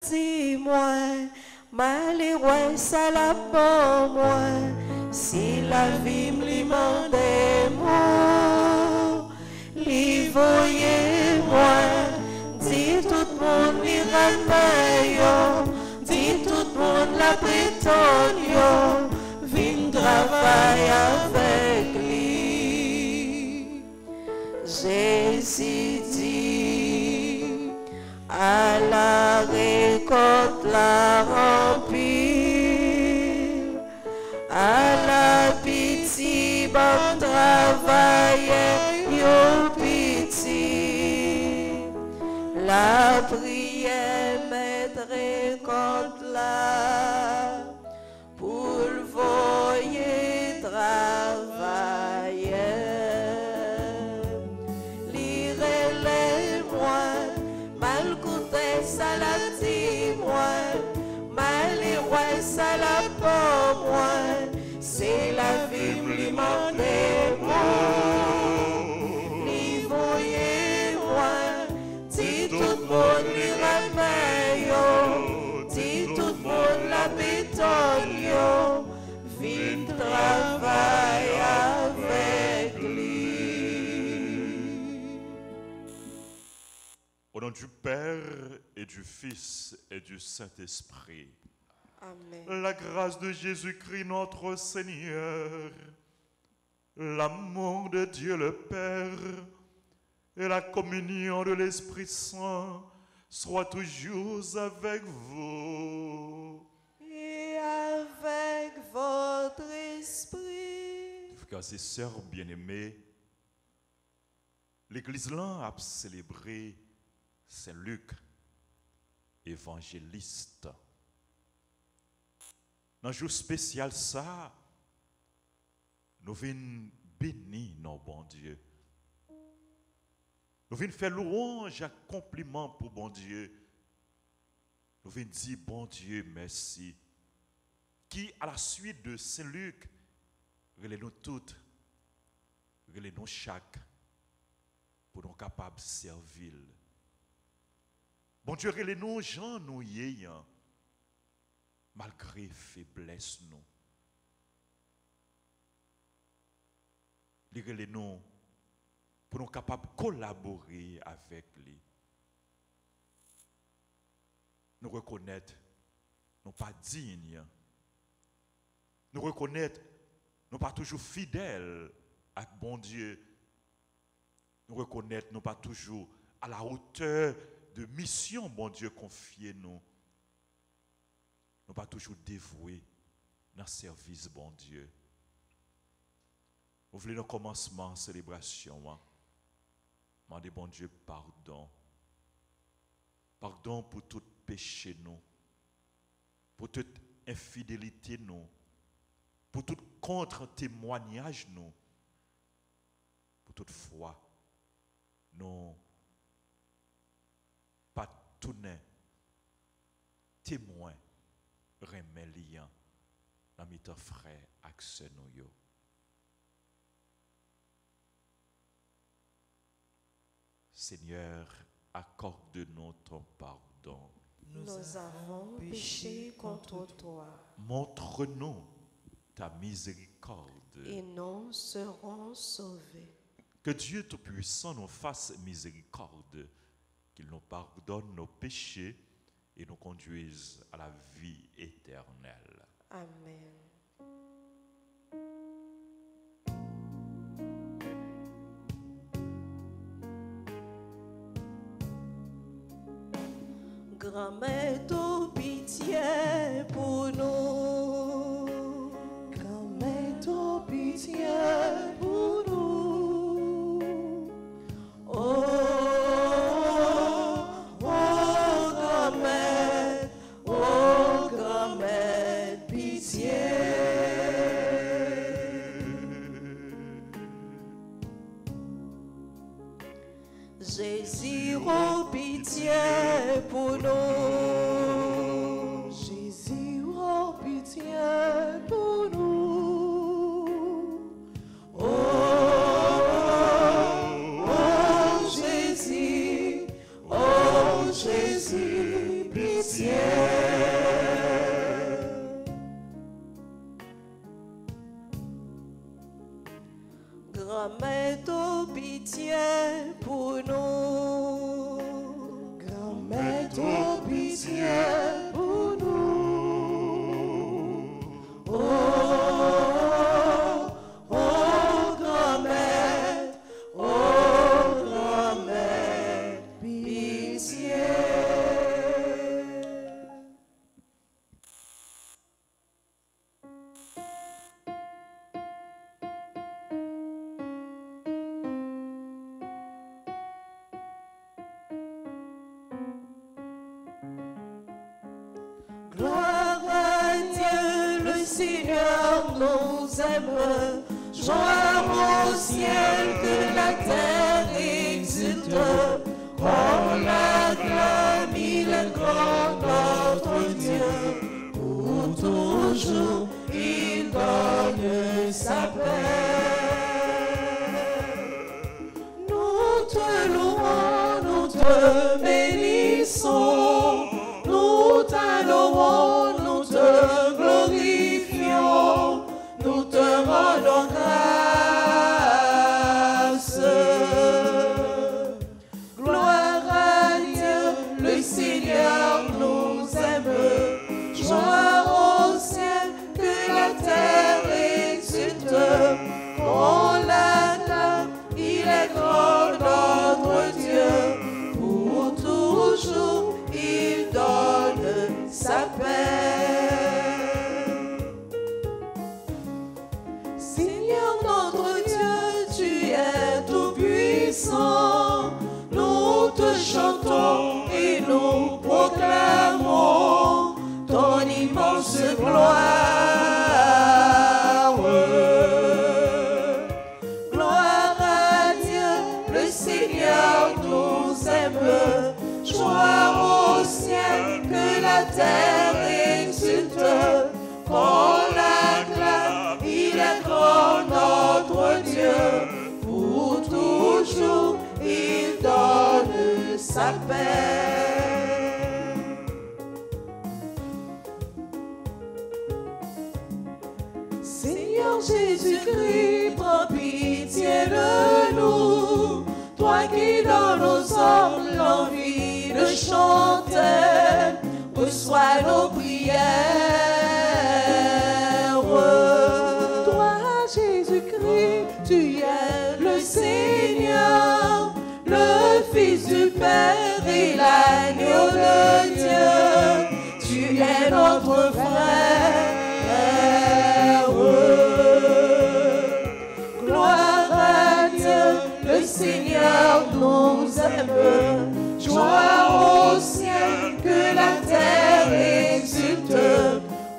dis-moi, malheureux ça la pour moi, si la vie me demande moi, li voyez moi, dis tout le monde li ramène, dis tout le monde la prétonne, vin travailler avec lui. Jésus dit, à la récolte la remplir, à la pitié bon travail yo pitié, la prière mettre récolte là pour le voyer travailler. Ça la dit moi, malheureux ça la pour moi, c'est la vie lui mandait moi, lui voyez moi, dit tout le monde lui ramène, dit tout le monde la bétonne, vite travail avec lui. Au nom du Père et du Fils et du Saint-Esprit. Amen. La grâce de Jésus-Christ notre Seigneur, l'amour de Dieu le Père et la communion de l'Esprit Saint soient toujours avec vous. Et avec votre esprit. Frères et sœurs bien-aimés, l'Église là a célébré Saint Luc, évangéliste. Dans un jour spécial, ça, nous venons bénir nos bon Dieu. Nous venons faire louange et compliment pour bon Dieu. Nous venons dire bon Dieu merci. Qui, à la suite de Saint Luc, relève-nous toutes, relève-nous chaque, pour nous capables de servir. Bon Dieu, relève-nous, gens nous ayant, malgré faiblesse nous. Relève-nous pour nous capables de collaborer avec lui. Nous reconnaître, nous pas dignes. Nous reconnaître, nous pas toujours fidèles à bon Dieu. Nous reconnaître, nous pas toujours à la hauteur de mission, bon Dieu, confiée nous. Nous pas toujours dévoués dans le service, bon Dieu. Vous voulez le commencement, célébration, demandez, bon Dieu, pardon. Pardon pour tout péché, nous. Pour toute infidélité, nous. Pour tout contre-témoignage, nous. Pour toute foi, nous. Pas tout témoin remet liant dans mes frères accès nous. Seigneur, accorde-nous ton pardon. Nous avons péché contre toi. Montre-nous ta miséricorde. Et nous serons sauvés. Que Dieu Tout-Puissant nous fasse miséricorde, qu'il nous pardonne nos péchés et nous conduise à la vie éternelle. Amen. Grand-mère, tout pitié pour nous. Grand-mère, tout pitié pour nous. Oh, grand-mère, pitié. Jésus, oh, pitié pour nous. Jésus, oh, Grand-mère, t'as pitié pour nous. Grand-mère, t'as pitié pour nous. Oh, oh, grand-mère, pitié. Gloire à Dieu, le Seigneur nous aime. Joie au ciel que la terre exulte. On l'acclame, il est grand notre Dieu. Pour toujours, il donne sa paix. Nous te louons, nous te bénissons. Nous t'adorons, nous te glorifions, nous te rendons grâce. Gloire à Dieu, le Seigneur nous aime. Joie au ciel que la terre exulte. On l'acclame, il est grand notre Dieu. Pour toujours, il donne sa paix. Seigneur notre Dieu, tu es tout puissant. Nous te chantons et nous proclamons ton immense gloire. Gloire à Dieu, le Seigneur nous aime. Joie au ciel que la terre exulte. Qu'on l'acclame, il est grand notre Dieu. Pour toujours, il donne sa paix. Seigneur Jésus-Christ, prends pitié de nous. Toi qui donnes aux hommes l'envie de chanter, reçois nos prières. Toi, Jésus-Christ, tu es le Seigneur, le Fils du Père et l'agneau de Dieu. Tu es notre frère. Gloire à Dieu, le Seigneur nous aime. Joie au ciel que la terre exulte.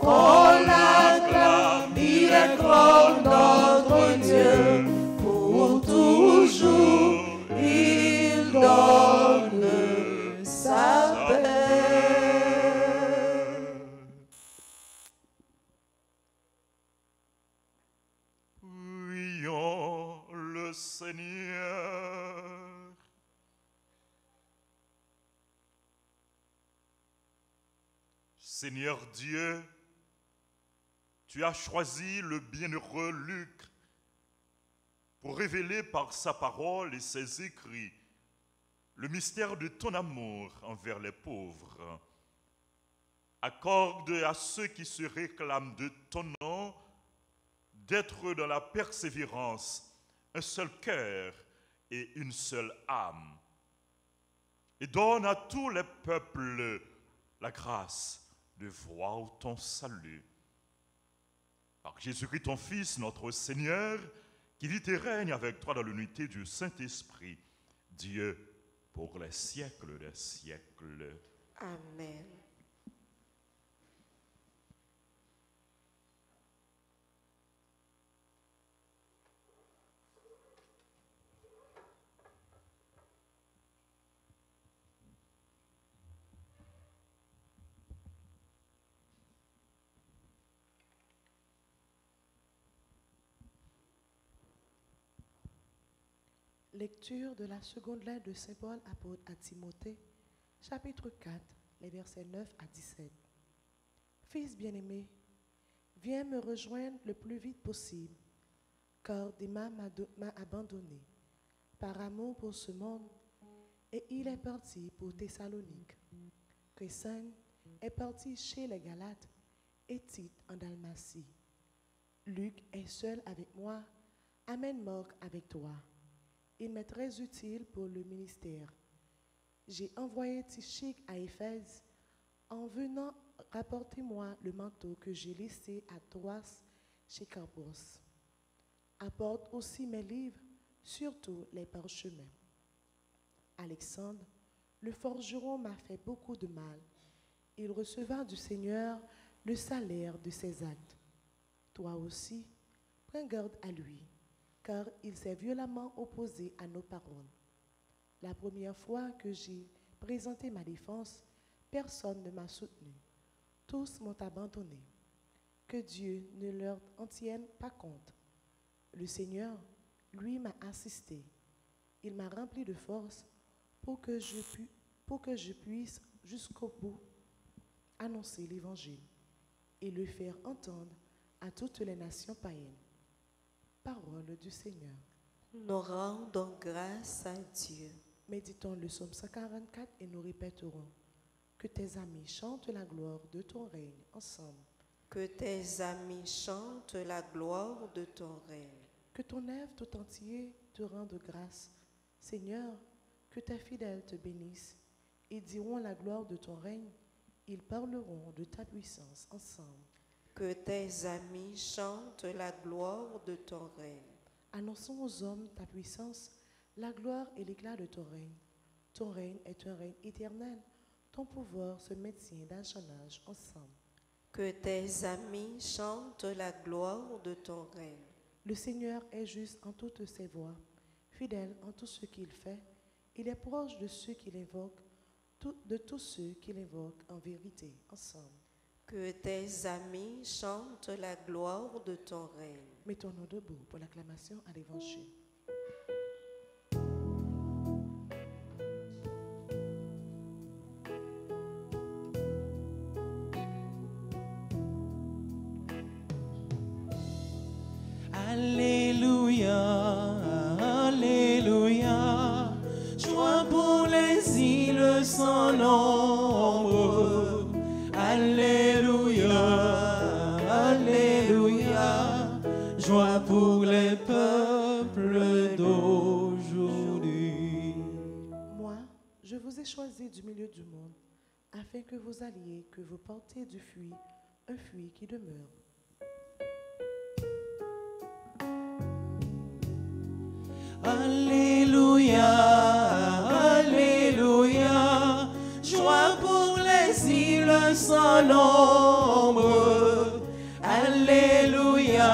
Qu'on l'acclame, il est grand notre Dieu. Pour toujours, il donne sa paix. Prions le Seigneur. Seigneur Dieu, tu as choisi le bienheureux Luc pour révéler par sa parole et ses écrits le mystère de ton amour envers les pauvres. Accorde à ceux qui se réclament de ton nom d'être dans la persévérance un seul cœur et une seule âme. Et donne à tous les peuples la grâce de voir ton salut. Par Jésus-Christ, ton Fils, notre Seigneur, qui vit et règne avec toi dans l'unité du Saint-Esprit, Dieu, pour les siècles des siècles. Amen. Lecture de la seconde lettre de Saint Paul apôtre à Timothée, chapitre 4, les versets 9 à 17. Fils bien-aimé, viens me rejoindre le plus vite possible, car Démas m'a abandonné par amour pour ce monde, et il est parti pour Thessalonique. Crescens est parti chez les Galates et Tite en Dalmatie. Luc est seul avec moi. Amène Marc avec toi. Il m'est très utile pour le ministère. J'ai envoyé Tychique à Éphèse. En venant, rapportez-moi le manteau que j'ai laissé à Troas chez Carpos. Apporte aussi mes livres, surtout les parchemins. Alexandre, le forgeron, m'a fait beaucoup de mal. Il recevra du Seigneur le salaire de ses actes. Toi aussi, prends garde à lui, car il s'est violemment opposé à nos paroles. La première fois que j'ai présenté ma défense, personne ne m'a soutenu. Tous m'ont abandonné. Que Dieu ne leur en tienne pas compte. Le Seigneur, lui, m'a assisté. Il m'a rempli de force pour que je puisse jusqu'au bout annoncer l'Évangile et le faire entendre à toutes les nations païennes. Parole du Seigneur. Nous rendons grâce à Dieu. Méditons le psaume 144 et nous répéterons. Que tes amis chantent la gloire de ton règne ensemble. Que tes amis chantent la gloire de ton règne. Que ton œuvre tout entier te rende grâce. Seigneur, que tes fidèles te bénissent. Ils diront la gloire de ton règne. Ils parleront de ta puissance ensemble. Que tes amis chantent la gloire de ton règne. Annonçons aux hommes ta puissance, la gloire et l'éclat de ton règne. Ton règne est un règne éternel. Ton pouvoir se maintient d'âge en âge ensemble. Que tes amis chantent la gloire de ton règne. Le Seigneur est juste en toutes ses voies, fidèle en tout ce qu'il fait. Il est proche de ceux qui l'invoquent, de tous ceux qui l'invoquent en vérité ensemble. Que tes amis chantent la gloire de ton règne. Mettons-nous debout pour l'acclamation à l'Évangile. Alléluia, Alléluia, joie pour les îles sans nombre. Alléluia, Alléluia, joie pour les peuples d'aujourd'hui. Moi, je vous ai choisi du milieu du monde, afin que vous alliez, que vous portiez du fruit, un fruit qui demeure. Alléluia, Alléluia, joie pour les îles sans nombre. Alléluia,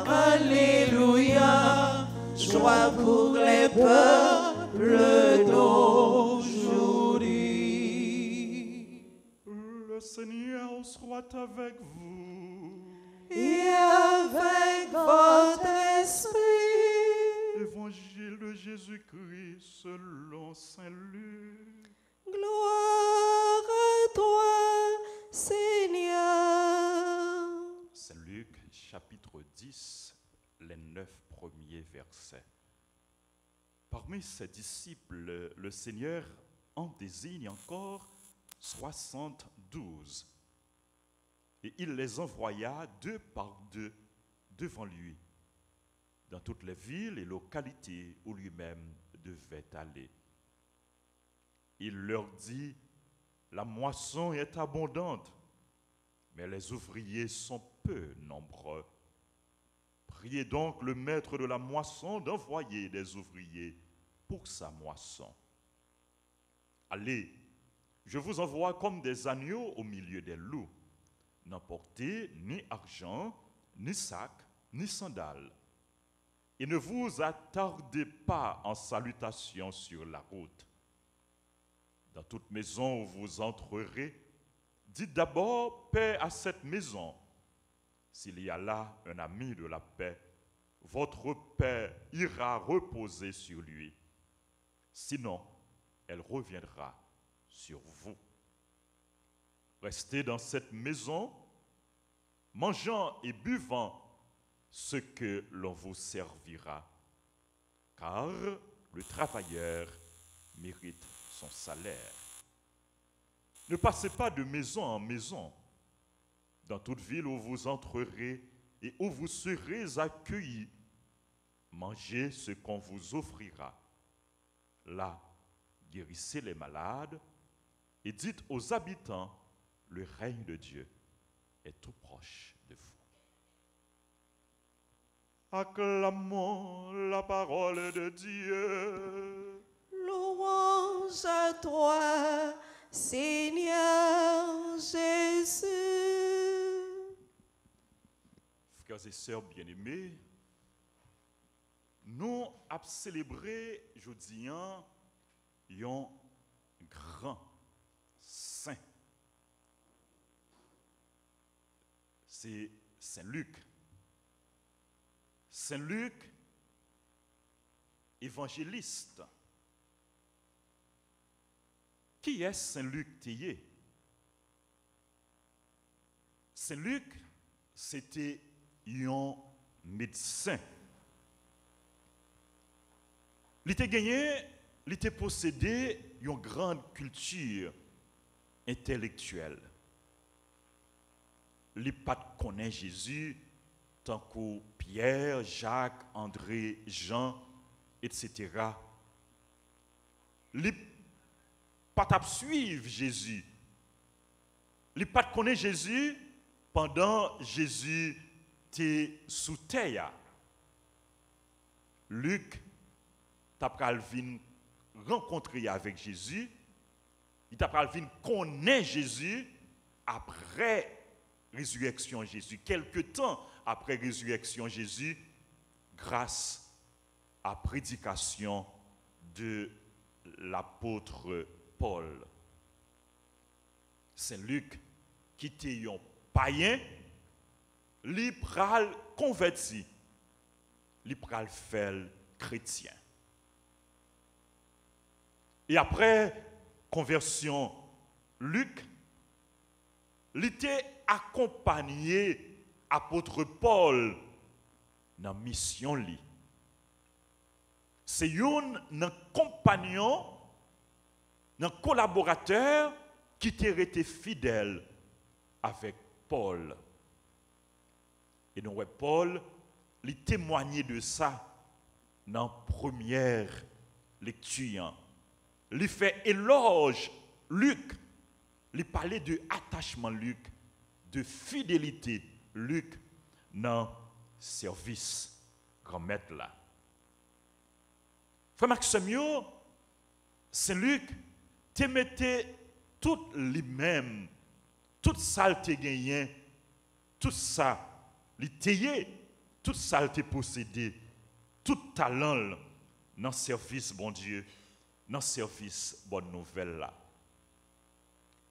Alléluia, joie pour les peuples d'aujourd'hui. Le Seigneur soit avec vous. Et avec votre esprit. Évangile de Jésus-Christ selon Saint Luc. Gloire à toi, Seigneur. Saint Luc, chapitre 10, les 9 premiers versets. Parmi ses disciples, le Seigneur en désigne encore 72. Et il les envoya deux par deux devant lui, dans toutes les villes et localités où lui-même devait aller. Il leur dit, la moisson est abondante, mais les ouvriers sont peu nombreux. Priez donc le maître de la moisson d'envoyer des ouvriers pour sa moisson. Allez, je vous envoie comme des agneaux au milieu des loups. N'emportez ni argent, ni sac, ni sandales. Et ne vous attardez pas en salutation sur la route. Dans toute maison où vous entrerez, dites d'abord paix à cette maison. S'il y a là un ami de la paix, votre paix ira reposer sur lui. Sinon, elle reviendra sur vous. Restez dans cette maison, mangeant et buvant ce que l'on vous servira, car le travailleur mérite son salaire. Ne passez pas de maison en maison. Dans toute ville où vous entrerez et où vous serez accueillis, mangez ce qu'on vous offrira. Là, guérissez les malades et dites aux habitants, le règne de Dieu est tout proche de vous. Acclamons la parole de Dieu. Louange à toi, Seigneur Jésus. Frères et sœurs bien-aimés, nous avons célébré aujourd'hui un grand saint. C'est Saint Luc. Saint Luc, évangéliste. Qui est Saint Luc Théier? Saint Luc, c'était un médecin. Il était gagné, il était possédé une grande culture intellectuelle. Il n'a pas connu Jésus tant que Pierre, Jacques, André, Jean, etc. Il n'a pas suivre Jésus. Il n'a pas connu Jésus pendant Jésus était sous terre. Luc t'a venu rencontrer avec Jésus, il t'a venu connaître Jésus après résurrection Jésus, quelque temps après résurrection Jésus, grâce à la prédication de l'apôtre Paul. Saint Luc, qui était un païen, il pral converti, il pral fait chrétien. Et après conversion, Luc, il était accompagné apôtre Paul dans la mission. C'est un compagnon, un collaborateur qui était resté fidèle avec Paul. Et donc, Paul, il témoignait de ça dans la première lecture. Il fait éloge, Luc. Il parlait de attachement, Luc, de fidélité, Luc, dans le service grand maître là. Frère Maxime, Saint-Luc, te mettait tout lui-même, toute ça te gagné, tout ça, il t'ayait, tout ça te possédé, tout talent dans le service bon Dieu, dans le service bonne nouvelle là.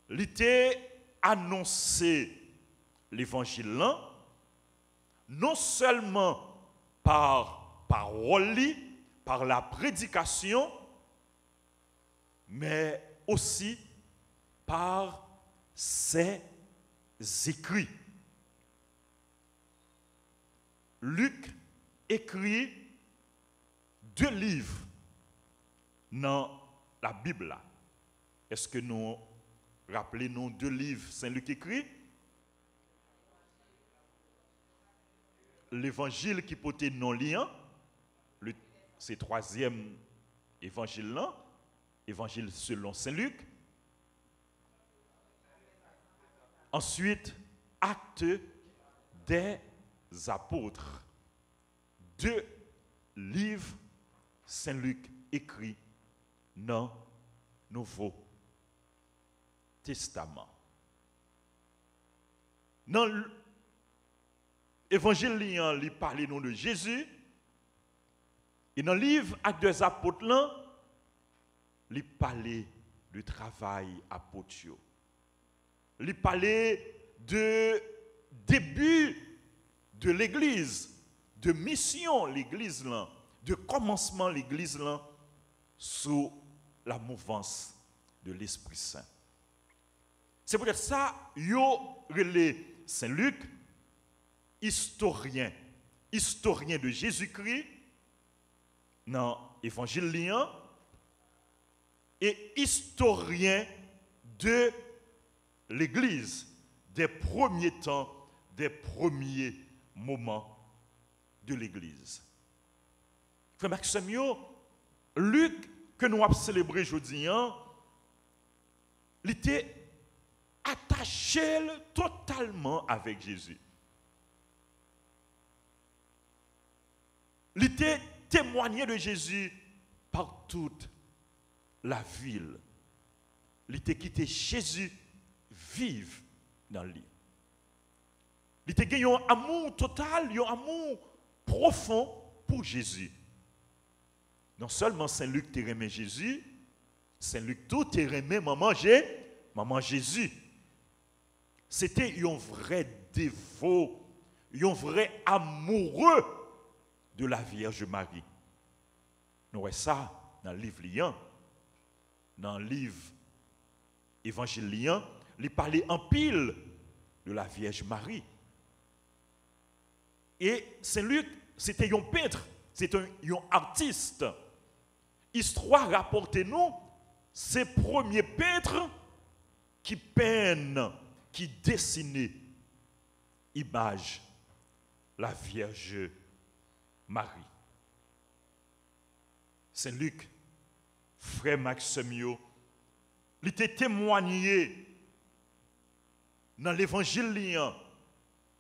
Il t'a annoncé l'évangile là, non seulement par parole, par la prédication, mais aussi par ses écrits. Luc écrit 2 livres dans la Bible. Est-ce que nous rappelons 2 livres Saint Luc écrit? L'évangile qui peut être non liant, c'est 3e évangile là, évangile selon Saint Luc. Ensuite, actes des apôtres. 2 livres Saint Luc écrits dans le Nouveau Testament. Dans l'évangile, il parle de Jésus. Et dans le livre Actes des apôtres, il parle du travail apôtre. Il parle de début de l'église, de mission l'église là, de commencement l'église là sous la mouvance de l'Esprit Saint. C'est peut-être ça yo relé Saint Luc historien, historien de Jésus-Christ, dans l'évangile liant, et historien de l'Église, des premiers temps, des premiers moments de l'Église. Frère Maxime, Luc, que nous avons célébré aujourd'hui, il était attaché totalement avec Jésus. Il était témoigné de Jésus par toute la ville. Il était quitté Jésus vive dans lui. Il était gagné un amour total, un amour profond pour Jésus. Non seulement Saint-Luc t'a aimé Jésus, Saint-Luc tout t'a aimé maman Jésus. C'était un vrai dévot, un vrai amoureux de la Vierge Marie. Nous voyons ça dans le livre liant, dans le livre évangile liant, il parlait en pile de la Vierge Marie. Et Saint-Luc, c'était un peintre, c'était un artiste. Histoire rapporte-nous ces premiers peintres qui peignent, qui dessinent image la Vierge Marie. Saint-Luc, frère Maxime, il était témoigné dans l'évangile liant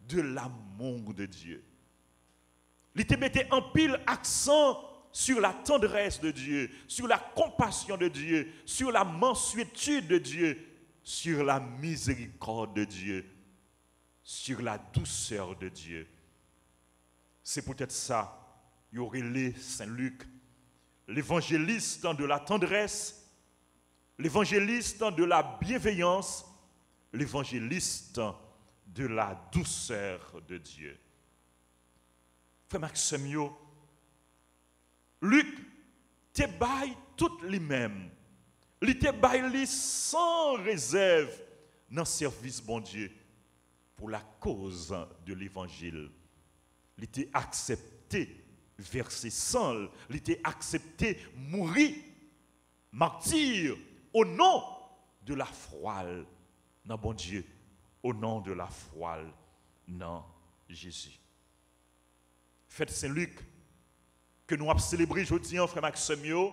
de l'amour de Dieu. Il était mettait en pile accent sur la tendresse de Dieu, sur la compassion de Dieu, sur la mansuétude de Dieu, sur la miséricorde de Dieu, sur la douceur de Dieu. C'est peut-être ça, il y aurait les Saint-Luc, l'évangéliste de la tendresse, l'évangéliste de la bienveillance, l'évangéliste de la douceur de Dieu. Frère Maxime, Luc te baille tout lui-même. Il te baille sans réserve dans le service bon Dieu pour la cause de l'évangile. Il t'a accepté verser sang, il t'a accepté mourir, martyr au nom de la foi dans bon Dieu, au nom de la foi dans Jésus. Fête Saint-Luc que nous avons célébré aujourd'hui, frère Maxime,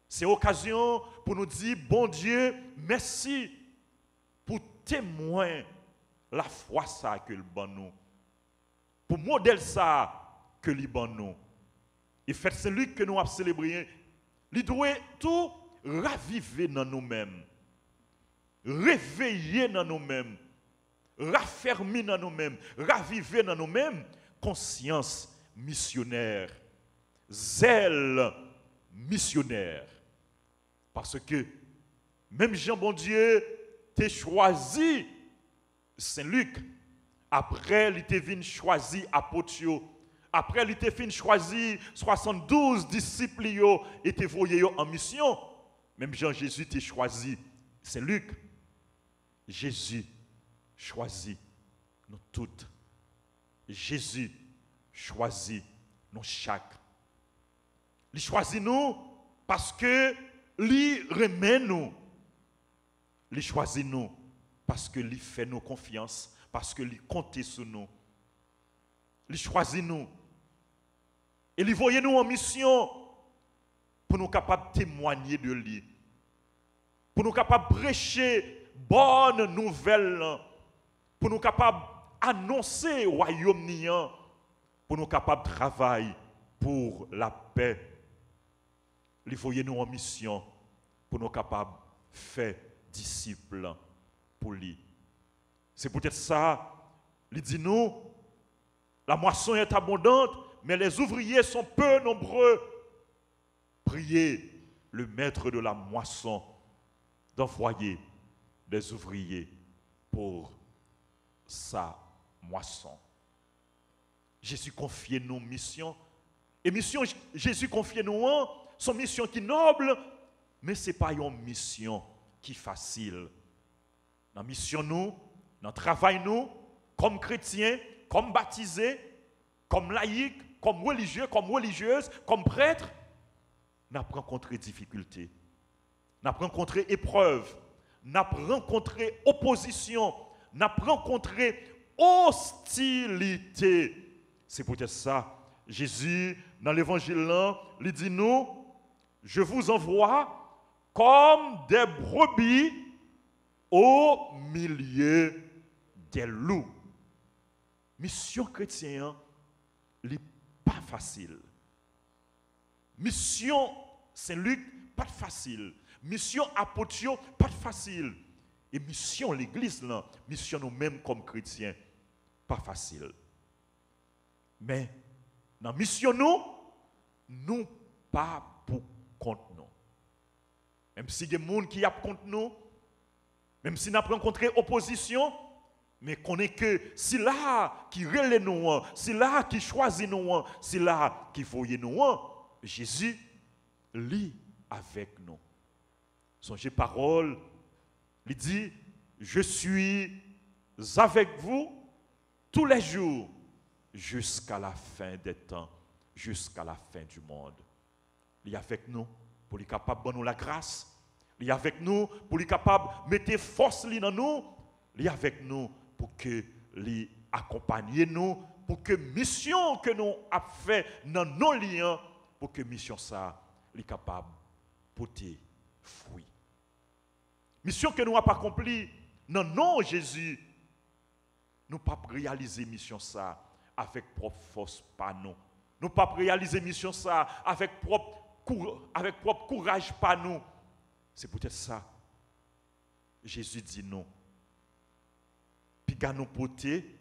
c'est l'occasion pour nous dire, bon Dieu, merci pour témoin la foi ça que le bon nous, pour modèle ça que le bon nous. Et fête Saint-Luc que nous avons célébré, il doit tout raviver dans nous-mêmes, réveiller dans nous-mêmes, raffermir dans nous-mêmes, raviver dans nous-mêmes, conscience missionnaire, zèle missionnaire. Parce que même Jean bon Dieu t'a choisi Saint-Luc. Après, il t'a venu choisi apôtre. Après, il t'a venu choisi 72 disciples et t'a envoyé en mission. Même Jean-Jésus t'a choisi Saint-Luc. Jésus choisit nous toutes. Jésus choisit nous chaque. Il choisit nous parce que il remet nous. Il choisit nous parce que il fait nous confiance, parce que il compte sur nous. Il choisit nous. Et il voyait nous en mission pour nous capables de témoigner de lui. Pour nous capables de prêcher bonne nouvelle. Pour nous capables d'annoncer au royaume niant. Pour nous capables de travailler pour la paix. Il voyait nous en mission pour nous capables de faire disciples pour lui. C'est peut-être ça, il dit nous, la moisson est abondante, mais les ouvriers sont peu nombreux. Priez le maître de la moisson d'envoyer des ouvriers pour sa moisson. Jésus confie nos missions. Et mission Jésus confie nous son mission qui est noble, mais ce n'est pas une mission qui est facile. Dans la mission nous, dans le travail nous, comme chrétiens, comme baptisés, comme laïc, comme religieux, comme religieuse, comme prêtre, nous avons rencontré difficultés, nous avons rencontré épreuves, nous avons rencontré opposition, nous avons rencontré hostilité. C'est peut-être ça. Jésus, dans l'évangile là, il dit nous, je vous envoie comme des brebis au milieu des loups. Mission chrétienne, n'est pas facile. Mission Saint-Luc, pas facile. Mission apôtre, pas facile. Et mission l'église, là, mission nous-mêmes comme chrétiens, pas facile. Mais, dans mission nous pas pour contre nous. Même si il y a des gens qui sont contre nous, même si nous avons rencontré opposition, mais qu'on est que c'est là qui relève nous, c'est là qui choisit nous, c'est là qui voyait nous. Jésus lit avec nous. Songez parole, il dit, je suis avec vous tous les jours jusqu'à la fin des temps, jusqu'à la fin du monde. Il est avec nous pour être capable de nous la grâce. Il est avec nous pour être capable de mettre force dans nous. Il est avec nous pour que lui accompagne nous, pour que mission que nous avons fait dans nos liens, pour que mission ça, est capable de porter fruit. Mission que nous avons accomplie dans non Jésus, nous ne pouvons pas réaliser mission ça avec propre force pas nous. Nous ne pouvons pas réaliser mission ça avec propre courage pas nous. C'est peut-être ça. Jésus dit non. Puis qu'à nous porter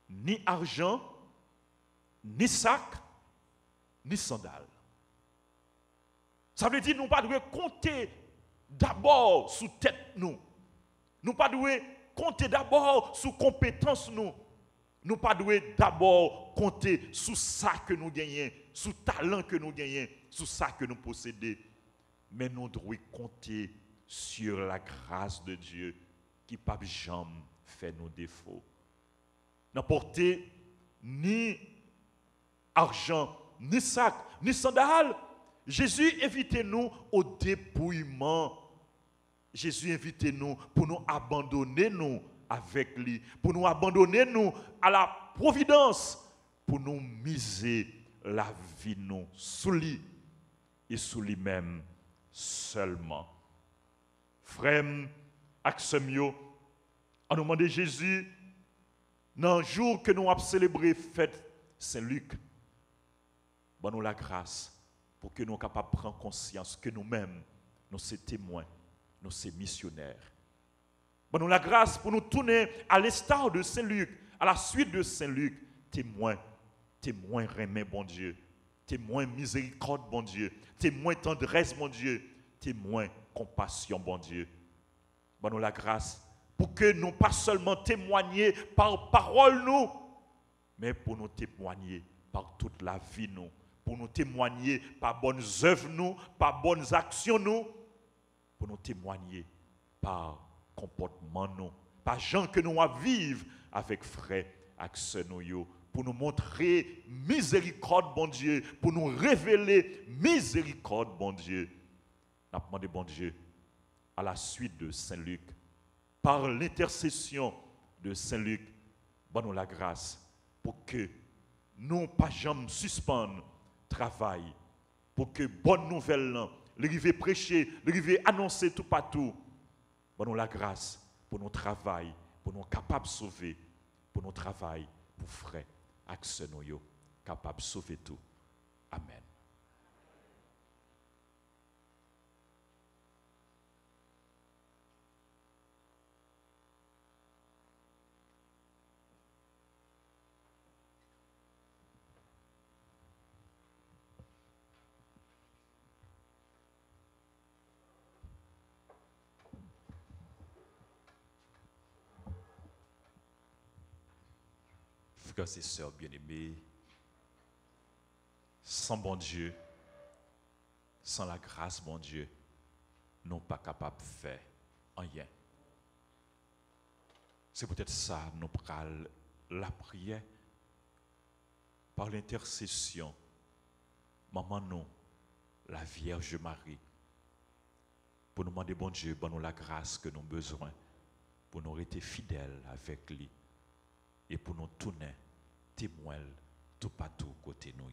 ni argent, ni sac, ni sandales. Ça veut dire que nous ne devons pas compter d'abord sous tête nous. Nous ne devons pas compter d'abord sous compétence nous. Nous ne devons pas d'abord compter sous ça que nous gagnons, sous talent que nous gagnons, sous ça que nous possédons. Mais nous devons compter sur la grâce de Dieu qui ne peut jamais faire nos défauts. N'apporter ni argent, ni sac, ni sandales. Jésus invite-nous au dépouillement. Jésus invite-nous pour nous abandonner nous avec lui, pour nous abandonner nous à la providence, pour nous miser la vie nous sous lui et sous lui-même seulement. Frère, Axemio, on nous demande Jésus, dans le jour que nous avons célébré fête Saint-Luc, bon nous la grâce pour que nous soyons capables de prendre conscience que nous-mêmes, nous sommes témoins, nous sommes missionnaires. Bon nous la grâce pour nous tourner à l'instar de Saint-Luc, à la suite de Saint-Luc, témoins remet bon Dieu, témoins miséricorde bon Dieu, témoins tendresse bon Dieu, témoins compassion bon Dieu. Bon nous la grâce pour que nous pas seulement témoigner par parole nous, mais pour nous témoigner par toute la vie nous, pour nous témoigner par bonnes œuvres nous, par bonnes actions nous, pour nous témoigner par comportement nous, par gens que nous vivons avec frères, avec sœurs nous, pour nous montrer miséricorde bon Dieu, pour nous révéler miséricorde bon Dieu. Nous avons demandé bon Dieu à la suite de Saint-Luc, par l'intercession de Saint-Luc, bon nous la grâce pour que nous pas jamais suspendre travail, pour que bonne nouvelle, l'arrivée prêcher, l'arrivée annoncer tout partout, bon nous la grâce pour nos travail, pour nous capables de sauver, pour nos travail, pour frères, accès nous capables de sauver tout. Amen. Frères et sœurs bien-aimés, sans bon Dieu, sans la grâce bon Dieu, nous ne sommes pas capables de faire rien. C'est peut-être ça, nous prenons la prière. par l'intercession, maman nous, la Vierge Marie, pour nous demander, bon Dieu, bon nous la grâce que nous avons besoin, pour nous rester fidèles avec lui, et pour nous tourner témoins tout partout côté nous.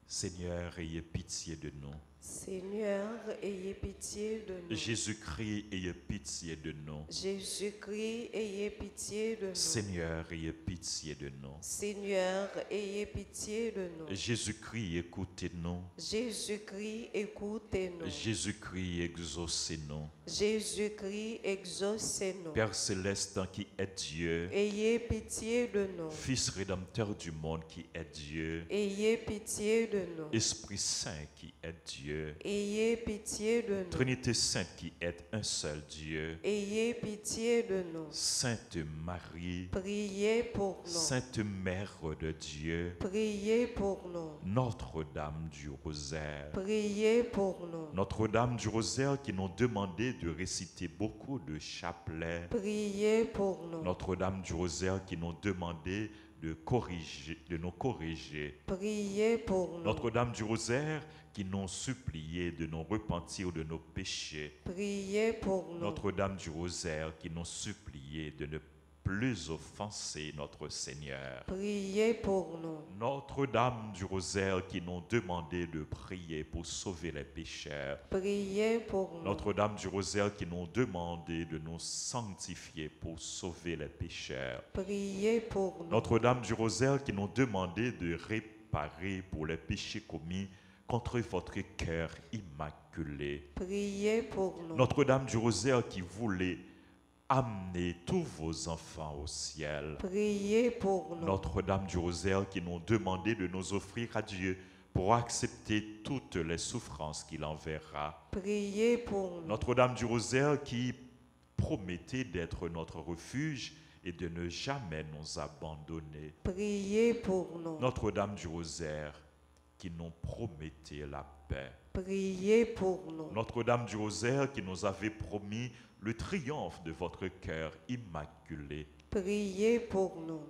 Seigneur, ayez pitié de nous. Seigneur, ayez pitié de nous. Jésus-Christ, ayez pitié de nous. Jésus-Christ, ayez pitié de nous. Seigneur, ayez pitié de nous. Seigneur, ayez pitié de nous. Jésus-Christ, écoutez-nous. Jésus-Christ, écoutez-nous. Jésus-Christ, exaucez-nous. Jésus-Christ, exaucez-nous. Père céleste qui est Dieu, Ayez pitié de nous. Fils rédempteur du monde qui est Dieu, Ayez pitié de nous. Esprit Saint qui est Dieu, Ayez pitié de nous. Trinité Sainte qui est un seul Dieu, Ayez pitié de nous. Sainte Marie, Priez pour nous. Sainte Mère de Dieu, Priez pour nous. Notre-Dame du Rosaire, Priez pour nous. Notre-Dame du Rosaire qui nous demandait de réciter beaucoup de chapelets, Priez pour nous. Notre-Dame du Rosaire qui nous demandait de nous corriger, Priez pour nous. Notre-Dame du Rosaire qui nous suppliait de nous repentir de nos péchés, Priez pour nous. Notre-Dame du Rosaire qui nous suppliait de ne plus offenser notre Seigneur, Priez pour nous. Notre-Dame du Rosaire qui nous demandait de prier pour sauver les pécheurs, Priez pour nous. Notre-Dame du Rosaire qui nous demandait de nous sanctifier pour sauver les pécheurs, Priez pour nous. Notre-Dame du Rosaire qui nous demandait de réparer pour les péchés commis contre votre cœur immaculé, Priez pour nous. Notre-Dame du Rosaire qui voulait amener tous vos enfants au ciel, Priez pour nous. Notre-Dame du Rosaire qui nous demandait de nous offrir à Dieu pour accepter toutes les souffrances qu'il enverra, Priez pour nous. Notre-Dame du Rosaire qui promettait d'être notre refuge et de ne jamais nous abandonner, Priez pour nous. Notre-Dame du Rosaire qui nous promettait la paix, Priez pour nous. Notre-Dame du Rosaire qui nous avait promis le triomphe de votre cœur immaculé, Priez pour nous.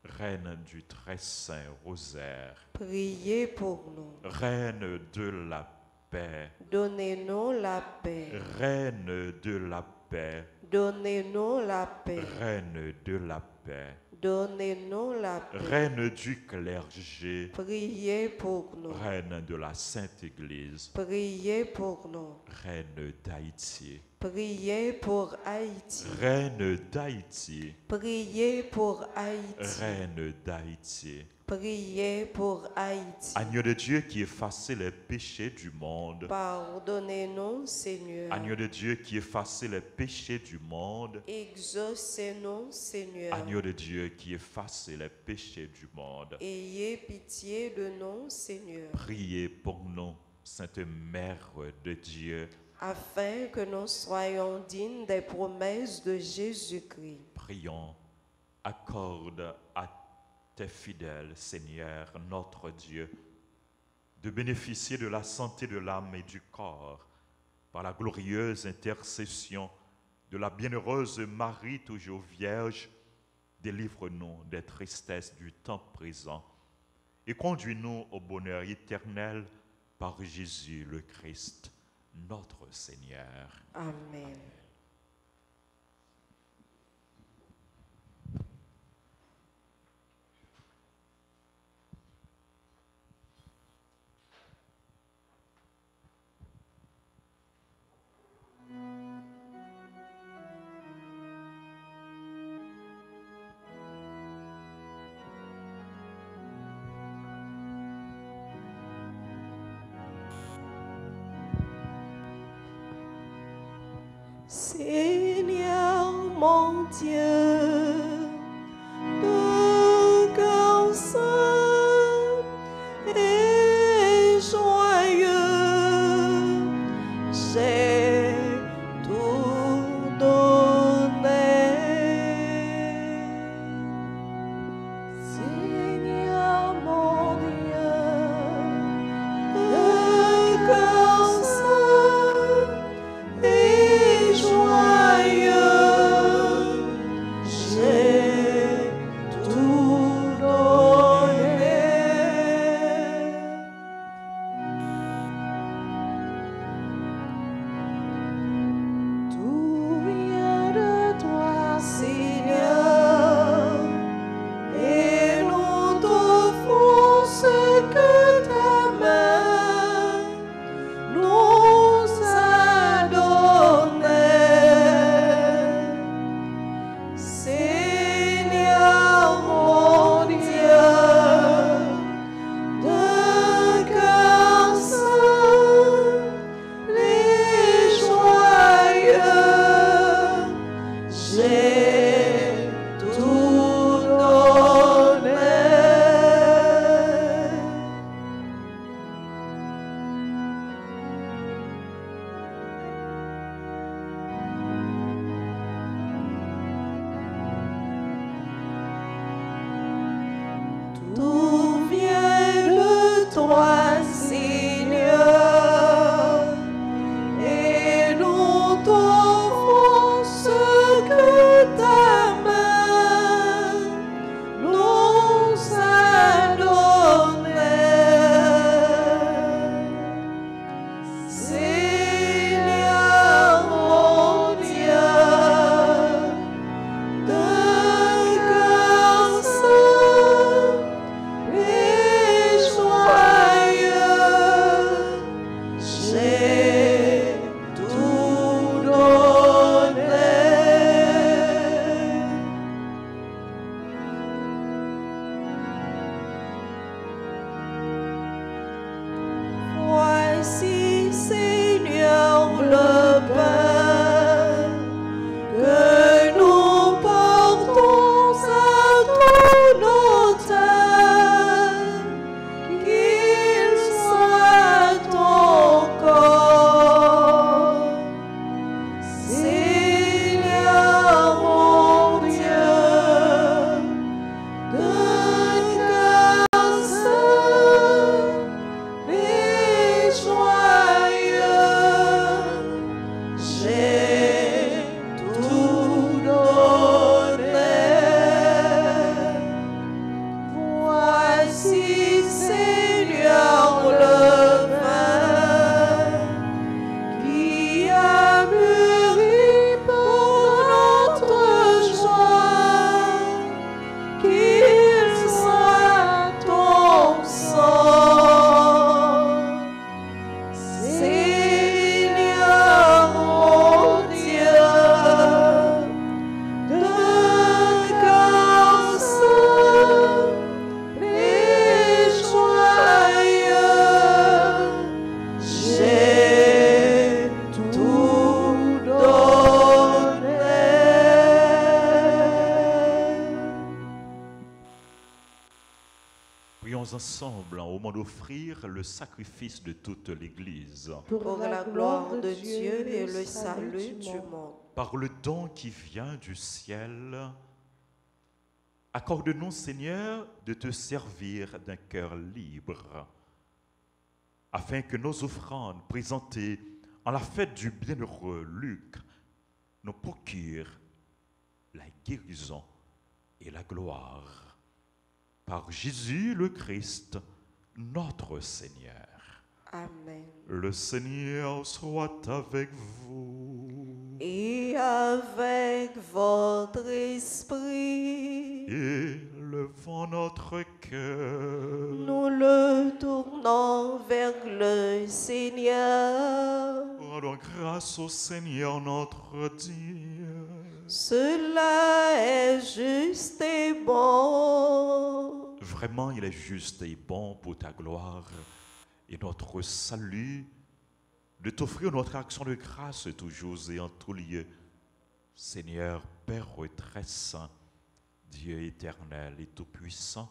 Reine du très saint rosaire, Priez pour nous. Reine de la paix, Donnez-nous la paix. Reine de la paix, Donnez-nous la paix. Reine de la paix, Donnez-nous la paix. Reine du clergé, Priez pour nous. Reine de la Sainte Église, Priez pour nous. Reine d'Haïti, Priez pour Haïti. Reine d'Haïti, Priez pour Haïti. Reine d'Haïti, Priez pour Haïti. Agneau de Dieu qui effaçait les péchés du monde, Pardonnez-nous, Seigneur. Agneau de Dieu qui effaçait les péchés du monde, Exaucez-nous, Seigneur. Agneau de Dieu qui effaçait les péchés du monde, Ayez pitié de nous, Seigneur, priez pour nous, Sainte Mère de Dieu, afin que nous soyons dignes des promesses de Jésus-Christ. prions, accorde à tes fidèles, Seigneur, notre Dieu, de bénéficier de la santé de l'âme et du corps par la glorieuse intercession de la bienheureuse Marie, toujours vierge. Délivre-nous des tristesses du temps présent et conduis-nous au bonheur éternel par Jésus le Christ, notre Seigneur. Amen. Seigneur mon Dieu, de cœur saint et joyeux, j'ai tout donné. Seigneur mon Dieu, de cœur saint et joyeux, prions ensemble au moment d'offrir le sacrifice de toute l'Église. Pour la gloire de Dieu et le salut du monde. Par le don qui vient du ciel, accorde-nous, Seigneur, de te servir d'un cœur libre, afin que nos offrandes présentées en la fête du bienheureux Luc nous procurent la guérison et la gloire. Par Jésus le Christ, notre Seigneur. Amen. Le Seigneur soit avec vous. Et avec votre esprit, Élevons notre cœur. nous le tournons vers le Seigneur. Rendons grâce au Seigneur notre Dieu. Cela est juste et bon. Vraiment, il est juste et bon pour ta gloire et notre salut de t'offrir notre action de grâce toujours et en tout lieu. Seigneur, Père très saint, Dieu éternel et tout-puissant,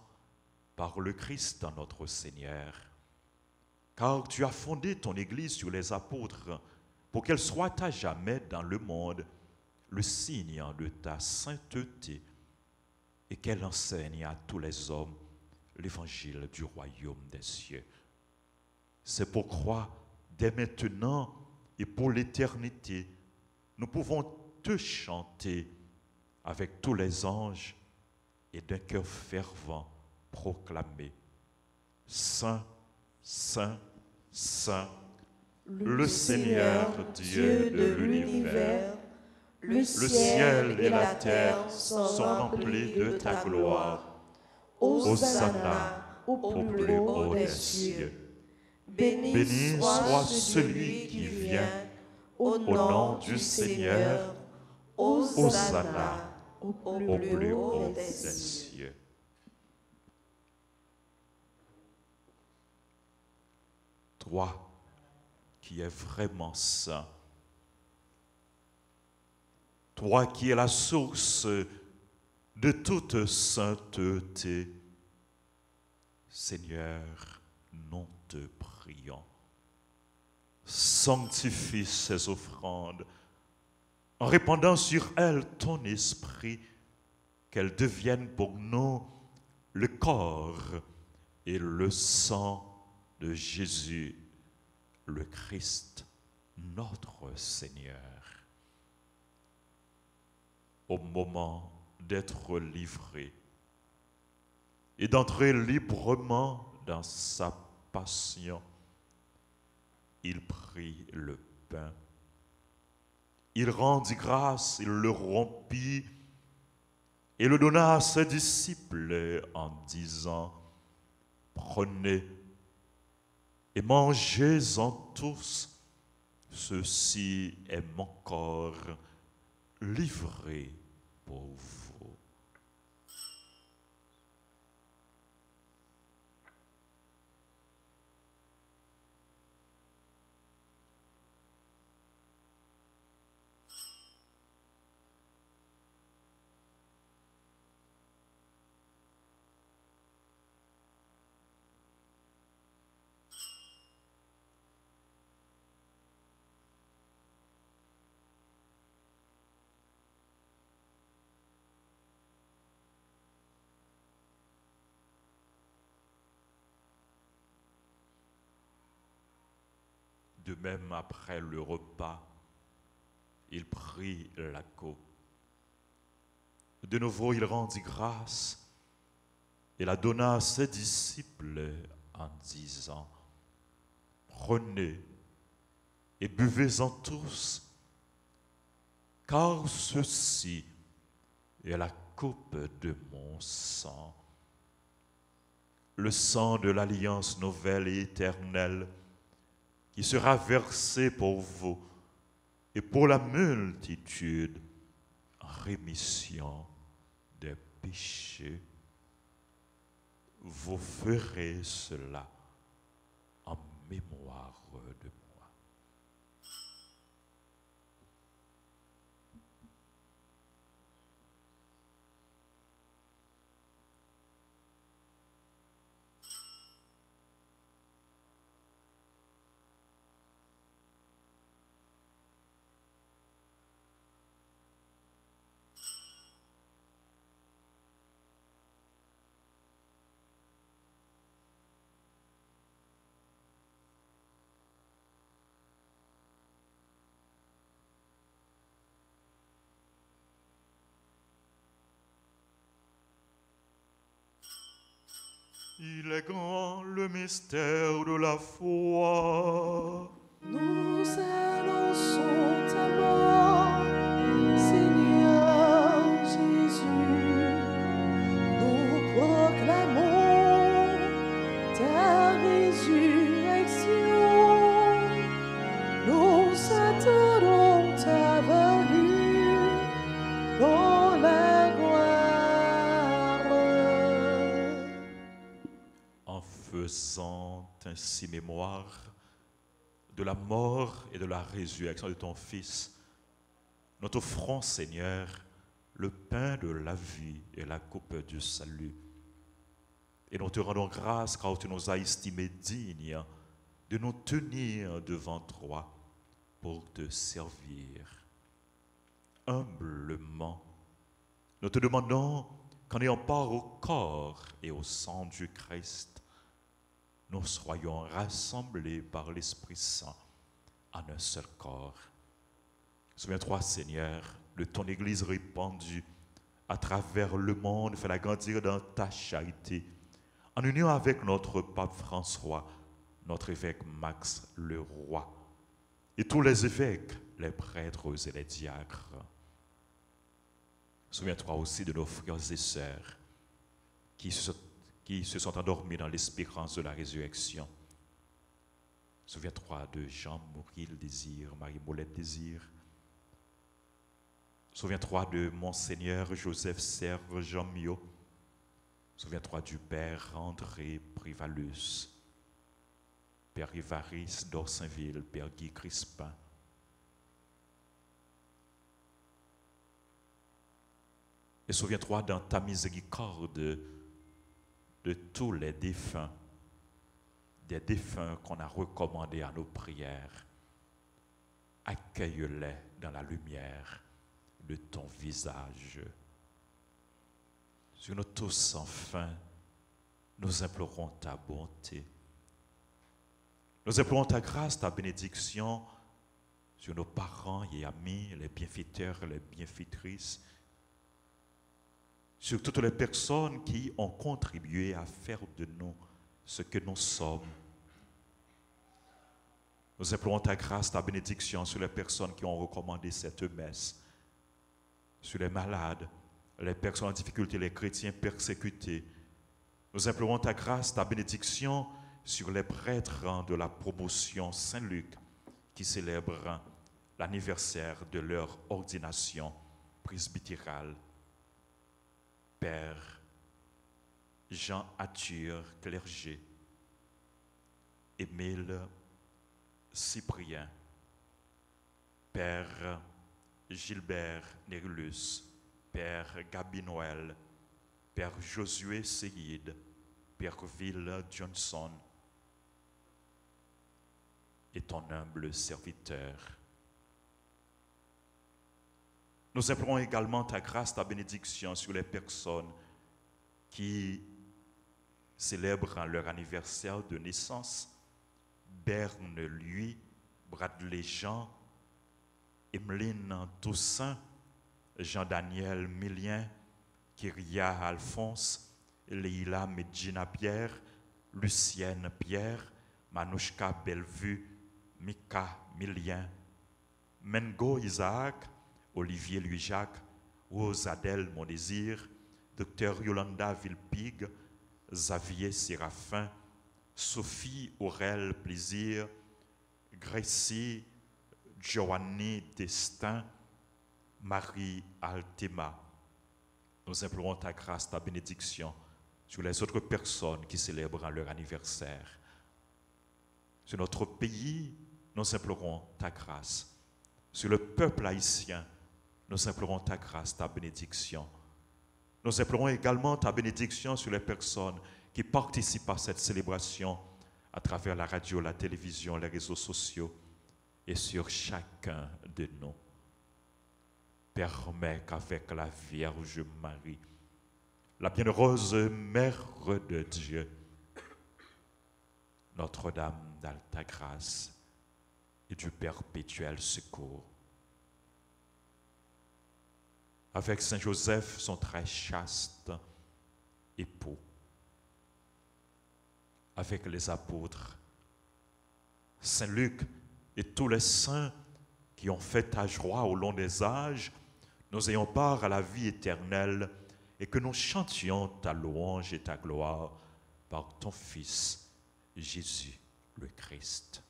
par le Christ notre Seigneur. Car tu as fondé ton Église sur les apôtres pour qu'elle soit à jamais dans le monde le signe de ta sainteté et qu'elle enseigne à tous les hommes l'évangile du royaume des cieux. C'est pourquoi, dès maintenant et pour l'éternité, nous pouvons te chanter avec tous les anges et d'un cœur fervent proclamer: Saint, Saint, Saint, le Seigneur Dieu de l'univers. Le ciel et la terre sont remplis de ta gloire. Hosanna au plus haut des cieux. Béni soit celui qui vient au nom du Seigneur. Hosanna au plus haut des cieux. Toi qui es vraiment saint, toi qui es la source de toute sainteté, Seigneur, nous te prions. Sanctifie ces offrandes en répandant sur elles ton esprit, qu'elles deviennent pour nous le corps et le sang de Jésus, le Christ, notre Seigneur. Au moment d'être livré et d'entrer librement dans sa passion, il prit le pain, il rendit grâce, il le rompit et le donna à ses disciples en disant: Prenez et mangez-en tous, ceci est mon corps livré pour vous. De même, après le repas, il prit la coupe. De nouveau, il rendit grâce et la donna à ses disciples en disant: Prenez et buvez-en tous, car ceci est la coupe de mon sang, le sang de l'alliance nouvelle et éternelle, qui sera versé pour vous et pour la multitude en rémission des péchés. Vous ferez cela en mémoire de moi. Il est grand le mystère de la foi. Nous annonçons ta mort, Seigneur Jésus. Nous proclamons ta résurrection. Nous attendons ta venue dans la gloire. En faisant ainsi mémoire de la mort et de la résurrection de ton Fils, nous t'offrons, Seigneur, le pain de la vie et la coupe du salut. Et nous te rendons grâce car tu nous as estimés dignes de nous tenir devant toi pour te servir. Humblement, nous te demandons qu'en ayant part au corps et au sang du Christ, nous soyons rassemblés par l'Esprit Saint en un seul corps. Souviens-toi, Seigneur, de ton Église répandue à travers le monde, fais-la grandir dans ta charité, en union avec notre pape François, notre évêque Max le Roi, et tous les évêques, les prêtres et les diacres. Souviens-toi aussi de nos frères et sœurs qui se sont endormis dans l'espérance de la résurrection. Souviens-toi de Jean-Maurice Désir, Marie-Molette Désir. Souviens-toi de Monseigneur Joseph Serge Jean Mio. Souviens-toi du Père André Privalus, Père Évariste d'Orsainville, Père Guy Crispin. Et souviens-toi dans ta miséricorde de tous les défunts, des défunts qu'on a recommandés à nos prières. Accueille-les dans la lumière de ton visage. Sur nous tous, enfin, nous implorons ta bonté. Nous implorons ta grâce, ta bénédiction sur nos parents et amis, les bienfaiteurs, les bienfaitrices, sur toutes les personnes qui ont contribué à faire de nous ce que nous sommes. Nous implorons ta grâce, ta bénédiction sur les personnes qui ont recommandé cette messe, sur les malades, les personnes en difficulté, les chrétiens persécutés. Nous implorons ta grâce, ta bénédiction sur les prêtres de la promotion Saint-Luc qui célèbrent l'anniversaire de leur ordination presbytérale. Père Jean Arthur Clerget, Émile Cyprien, Père Gilbert Nérulus, Père Gabi Noël, Père Josué Seyid, Père Ville Johnson et ton humble serviteur. Nous implorons également ta grâce, ta bénédiction sur les personnes qui célèbrent leur anniversaire de naissance. Berne Lui, Bradley Jean, Emeline Toussaint, Jean-Daniel Millien, Kyria Alphonse, Leila Medjina Pierre, Lucienne Pierre, Manouchka Bellevue, Mika Millien, Mengo Isaac, Olivier Louis-Jacques, Rose Adèle Mondésir, Dr Yolanda Villepig, Xavier Séraphin, Sophie Aurel Plaisir, Gracie Giovanni Destin, Marie Altema. Nous implorons ta grâce, ta bénédiction sur les autres personnes qui célèbrent leur anniversaire. Sur notre pays, nous implorons ta grâce. Sur le peuple haïtien, nous implorons ta grâce, ta bénédiction. Nous implorons également ta bénédiction sur les personnes qui participent à cette célébration à travers la radio, la télévision, les réseaux sociaux et sur chacun de nous. Permets qu'avec la Vierge Marie, la bienheureuse Mère de Dieu, Notre-Dame d'Alta Grâce et du perpétuel secours, avec Saint Joseph, son très chaste époux, avec les apôtres, Saint Luc et tous les saints qui ont fait ta joie au long des âges, nous ayons part à la vie éternelle et que nous chantions ta louange et ta gloire par ton Fils, Jésus le Christ.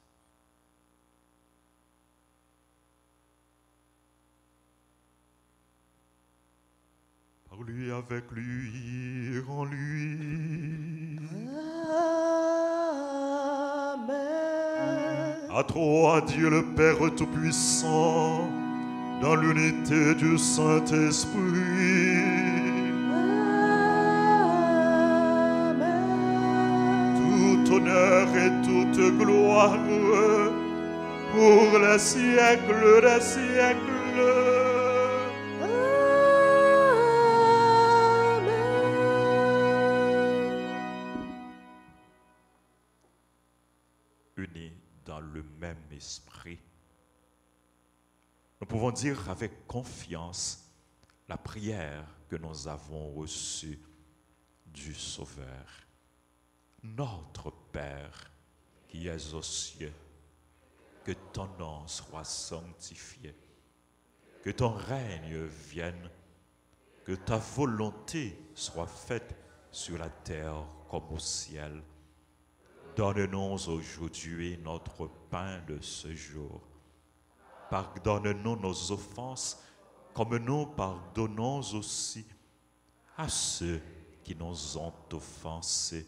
Par lui, avec lui, en lui. Amen. À toi, Dieu le Père Tout-Puissant, dans l'unité du Saint-Esprit. Amen. Tout honneur et toute gloire pour les siècles des siècles. Unis dans le même esprit, nous pouvons dire avec confiance la prière que nous avons reçue du Sauveur. Notre Père qui es aux cieux, que ton nom soit sanctifié, que ton règne vienne, que ta volonté soit faite sur la terre comme au ciel. Donne-nous aujourd'hui notre pain de ce jour. Pardonne-nous nos offenses, comme nous pardonnons aussi à ceux qui nous ont offensés.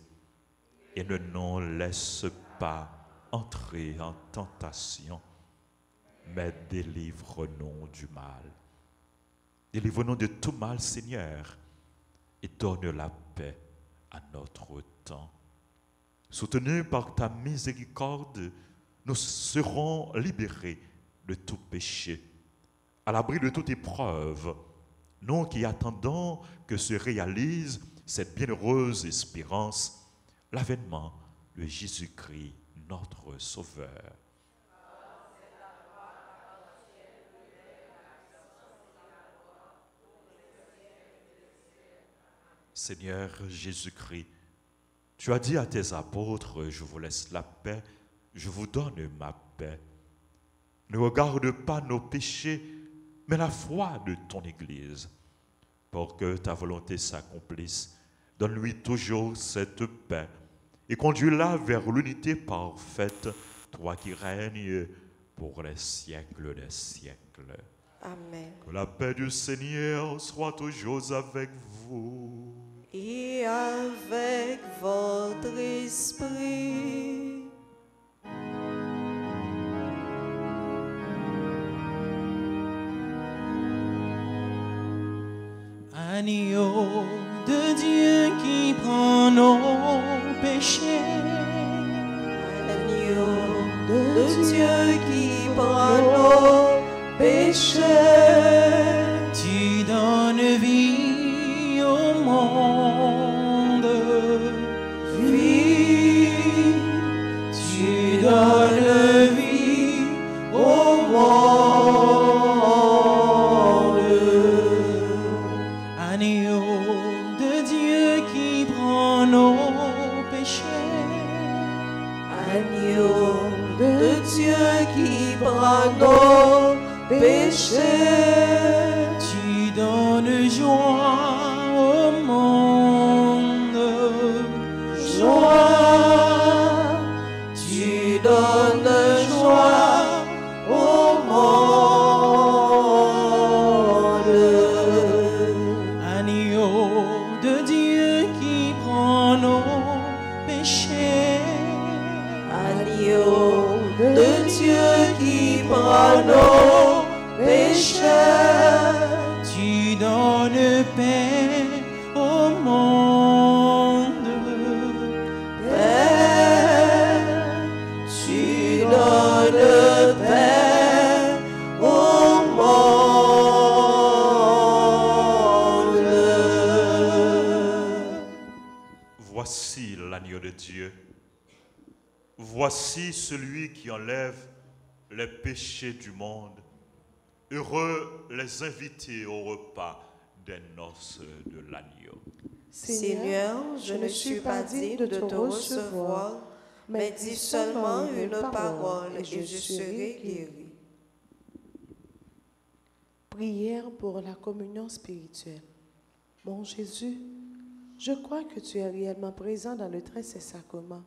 Et ne nous laisse pas entrer en tentation, mais délivre-nous du mal. Délivre-nous de tout mal, Seigneur, et donne la paix à notre temps. Soutenus par ta miséricorde, nous serons libérés de tout péché, à l'abri de toute épreuve, nous qui attendons que se réalise cette bienheureuse espérance, l'avènement de Jésus-Christ, notre Sauveur. Seigneur Jésus-Christ, tu as dit à tes apôtres, je vous laisse la paix, je vous donne ma paix. Ne regarde pas nos péchés, mais la foi de ton Église. Pour que ta volonté s'accomplisse, donne-lui toujours cette paix et conduis-la vers l'unité parfaite, toi qui règnes pour les siècles des siècles. Amen. Que la paix du Seigneur soit toujours avec vous. Et avec votre esprit. Agneau de Dieu qui prend nos péchés. Agneau de Dieu qui prend nos péchés. Tu donnes vie au monde. Vie, tu donnes vie au monde. Agneau de Dieu qui prend nos péchés. Agneau de Dieu qui prend nos péchés. Tu donnes joie au monde. Joie, tu donnes joie au monde. Agneau de Dieu qui prend nos péchés. Agneau de Dieu qui prend nos péchés. Tu donnes paix au monde. Père, tu donnes paix au monde. Voici l'agneau de Dieu. Voici celui qui enlève les péchés du monde. Heureux les invités au repas des noces de l'agneau. Seigneur, je ne suis pas digne de te recevoir, mais dis seulement une parole et je serai guéri. Prière pour la communion spirituelle. Mon Jésus, je crois que tu es réellement présent dans le très saint sacrement.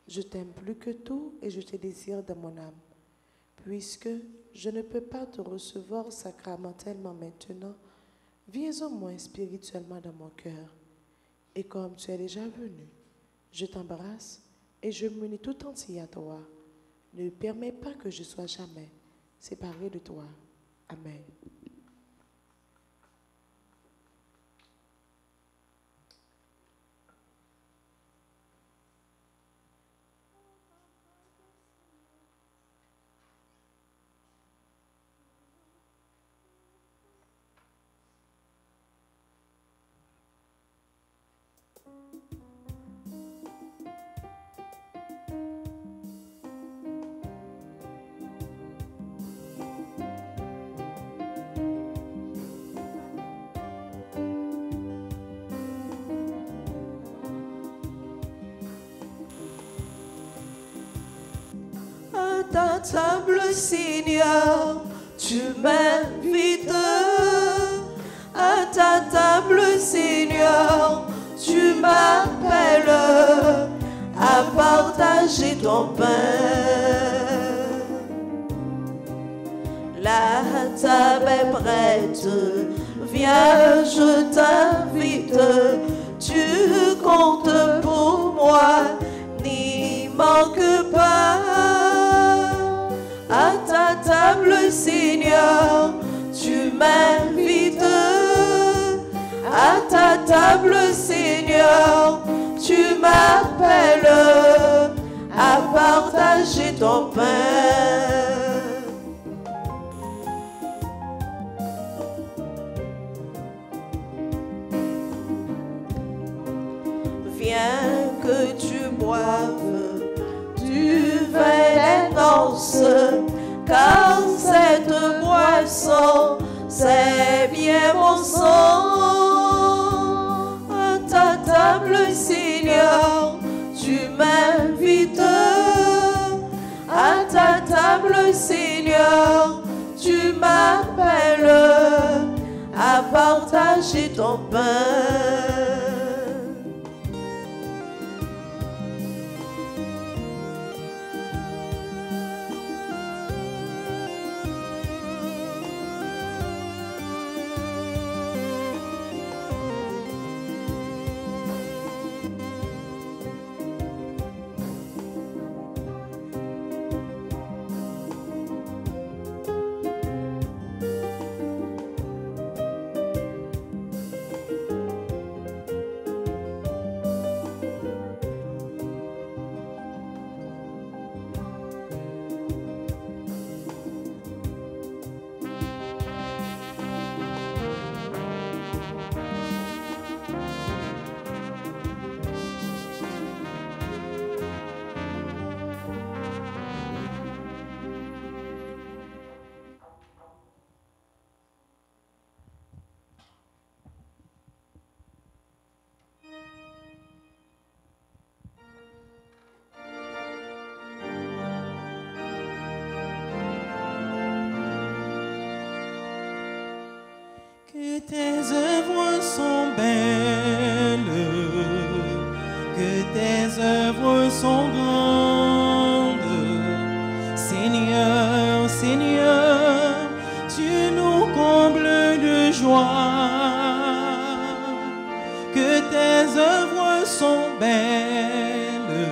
Je t'aime plus que tout et je te désire dans mon âme. Puisque je ne peux pas te recevoir sacramentellement maintenant, viens au moins spirituellement dans mon cœur. Et comme tu es déjà venu, je t'embrasse et je m'unis tout entier à toi. Ne permets pas que je sois jamais séparé de toi. Amen. À ta table, Seigneur, tu m'invites. À ta table, Seigneur, tu m'appelles à partager ton pain. La table est prête, viens, je t'invite. Tu comptes pour moi, n'y manque pas. À ta table, Seigneur, tu m'invites. À ta table, Seigneur, tu m'appelles à partager ton pain. Viens que tu boives du vin des noces, car cette boisson, c'est bien mon sang. À ta table, Seigneur, tu m'invites. À ta table, Seigneur, tu m'appelles à partager ton pain. Que tes œuvres sont belles, que tes œuvres sont grandes. Seigneur, Seigneur, tu nous combles de joie. Que tes œuvres sont belles,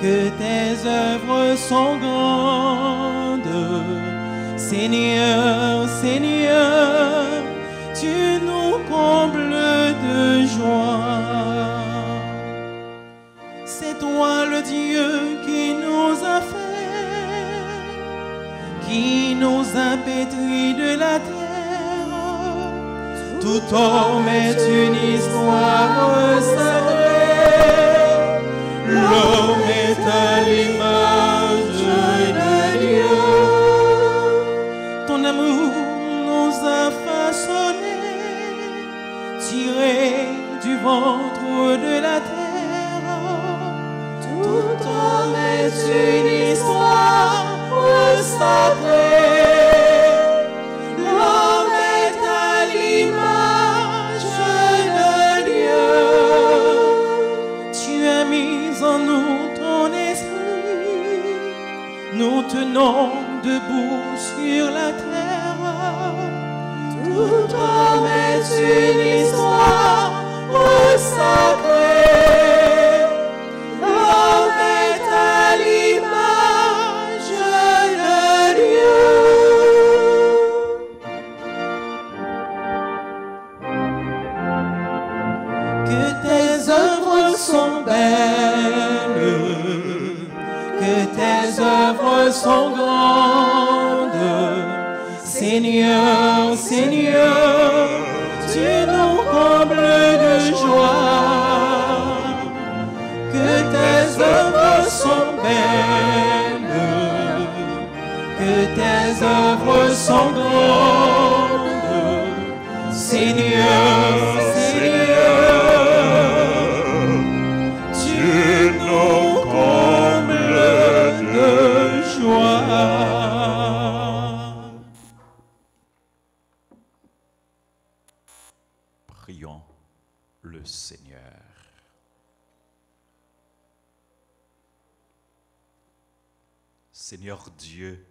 que tes œuvres sont grandes. Seigneur, Seigneur, tu nous combles de joie. C'est toi le Dieu qui nous a fait, qui nous a pétris de la terre. Tout homme est une histoire sacrée. L'homme est à l'image de Dieu. Ton amour nous a façonnés, tirés fait du ventre de la terre. Tout homme est une histoire sacrée. L'homme est à l'image de Dieu. Tu as mis en nous ton esprit. Nous tenons debout sur la terre. Tout homme est une histoire sacrée. L'homme est à l'image de Dieu. Que tes œuvres sont belles, que tes œuvres sont grandes. Seigneur, Seigneur, tu nous combles de joie. Que tes œuvres sont belles, que tes œuvres sont grandes. Seigneur, Seigneur, tu nous combles de joie. Prions le Seigneur. Seigneur Dieu,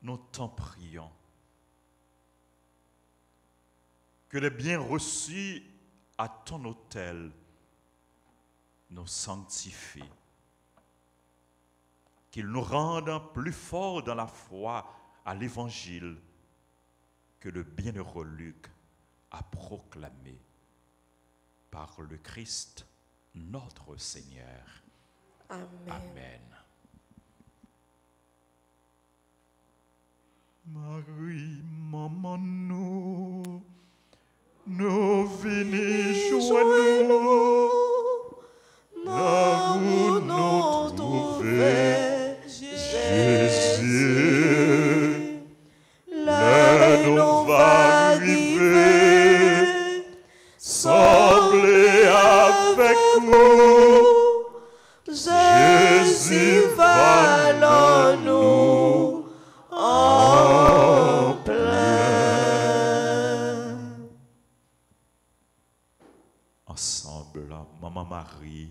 nous t'en prions que les biens reçus à ton autel nous sanctifient, qu'ils nous rendent plus forts dans la foi à l'Évangile que le bienheureux Luc a proclamé par le Christ notre Seigneur. Amen. Amen. Marie, maman, nous venons joindre là où nous trouver Jésus. Là nous va arriver, sembler avec nous. Jésus va dans nous en plein. Ensemble, Maman Marie,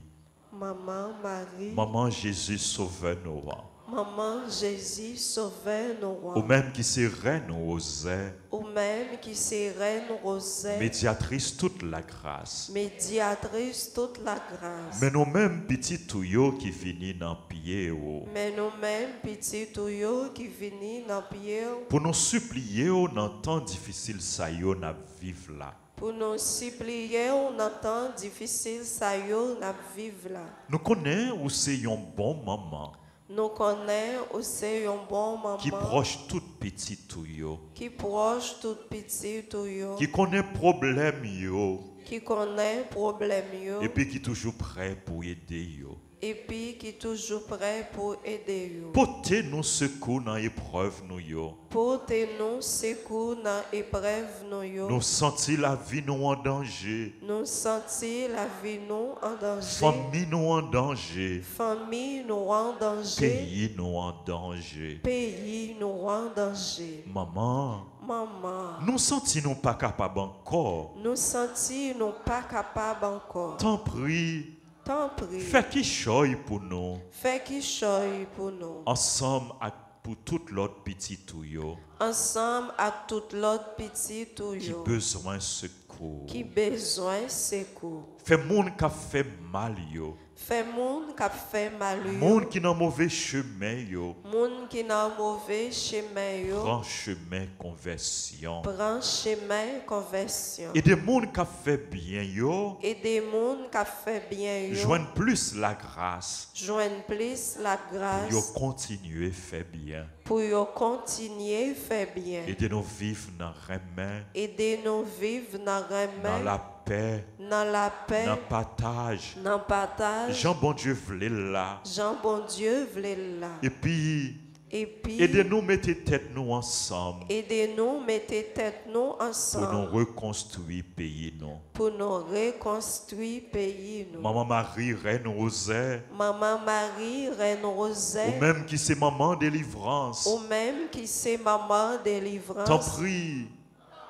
Maman Marie, Maman Jésus sauve nos rangs. Maman Jésus sauve nos rois. Ou même qui se reine osait, Ou même qui se reine rosée, médiatrice toute la grâce. médiatrice toute la grâce. Mais nous-mêmes petits tuyaux qui finissent dans pied Mais nous-mêmes, petits tuyaux qui venus dans pied, pour nous supplier dans temps difficile ça y est, vivre là. pour nous supplier, on entend difficile, ça y est, n'a vivre là. Nous connaissons où c'est un bon maman Nous connaissons aussi un bon maman qui proche tout petit tuyau, qui proche tout petit tuyau, qui connaît problème yo qui connaît problème yo, et puis qui toujours prêt pour aider yo. et puis qui est toujours prêt pour aider yo. Portez nous secours dans épreuve nous yo. Portez-nous secours dans l'épreuve nous yo. Nous sentir la vie nous en danger. Nous sentir la vie nous en danger. Famille nous en danger. Famille nous en danger. Pays nous en danger. Pays nous en danger. Maman, Maman, nous sentis-nous pas capables encore. nous sentir nous pas capables encore. T'en prie, T'en prie. fais qui choye pour nous. Fais qui choye pour nous. Ensemble avec pour tout l'autre petit tuyau Ensemble avec tout l'autre petit qui tuyau besoin de secours. qui besoin secours. Fait monde qui a fait mal yo. Fait monde qui a fait mal yo. Monde qui dans mauvais chemin yo. Monde qui n'a mauvais chemin yo. Prend chemin conversion. Prend chemin conversion. Et des monde qui a fait bien yo. Et des monde qui a fait bien yo. Joignent plus la grâce. Joignent plus la grâce. Yo continuer faire bien. Pour yo continuer faire bien. Aidez-nous vivre dans remède, Aidez-nous vivre dans dans remède, la paix, dans la paix, dans le partage. dans le partage. Jean bon Dieu voulait là. Jean bon Dieu voulait là. Et puis, Et puis, aidez-nous mettre tête nous ensemble aidez-nous, mettez tête nous pour nous ensemble reconstruire pays nous. pour nous reconstruire pays nous. Maman Marie, Reine Rosée, Maman Marie, Reine Rosée, ou même qui c'est maman délivrance, ou même qui c'est maman t'en délivrance, prie,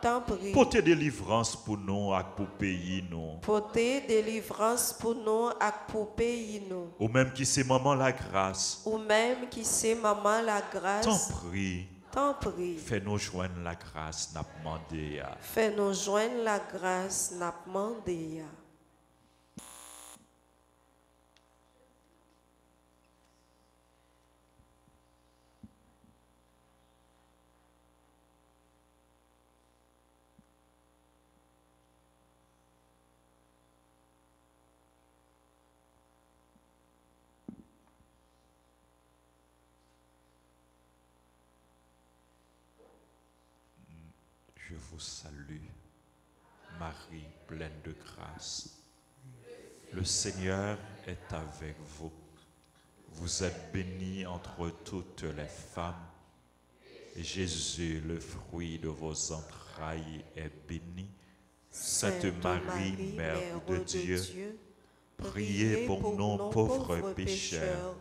t'en prie. portez délivrance pour nous et pour pays nous. Portez délivrance pour nous et pour pays nous. Ou même qui c'est maman la grâce, Ou même qui c'est maman la t'en grâce, prie, t'en prie. fais-nous joindre la grâce, n'a demandé. Fais-nous joindre la grâce, n'a demandé. Je vous salue, Marie pleine de grâce. Le Seigneur est avec vous. Vous êtes bénie entre toutes les femmes. Et Jésus, le fruit de vos entrailles, est béni. Sainte Marie, Mère de Dieu, priez pour nous pauvres pécheurs,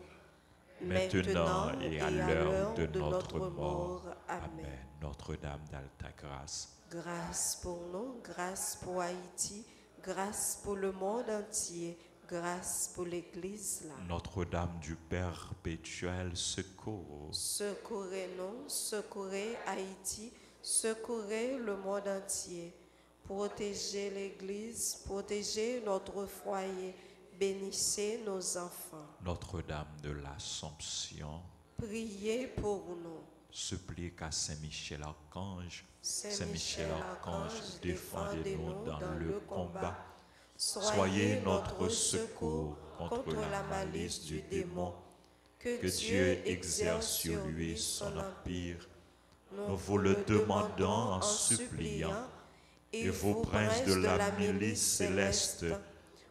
maintenant et à l'heure de notre mort. Amen. Notre-Dame d'Alta Grâce. Grâce pour nous, grâce pour Haïti, grâce pour le monde entier, grâce pour l'Église. Notre-Dame du Perpétuel secours. Secourez-nous, secourez Haïti, secourez le monde entier. Protégez l'Église, protégez notre foyer, bénissez nos enfants. Notre-Dame de l'Assomption. Priez pour nous. Supplie qu'à Saint-Michel-Archange, Saint-Michel-Archange, défendez-nous dans le combat. Soyez notre secours contre la malice du démon. Que Dieu exerce sur lui son empire. Nous vous le demandons en suppliant. Et vous, princes de la milice céleste,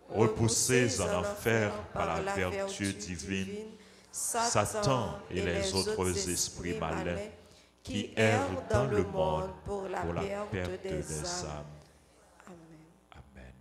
repoussés en enfer par la vertu divine, Satan et les autres esprits malins qui errent dans le monde pour la perte des âmes. Amen. Amen.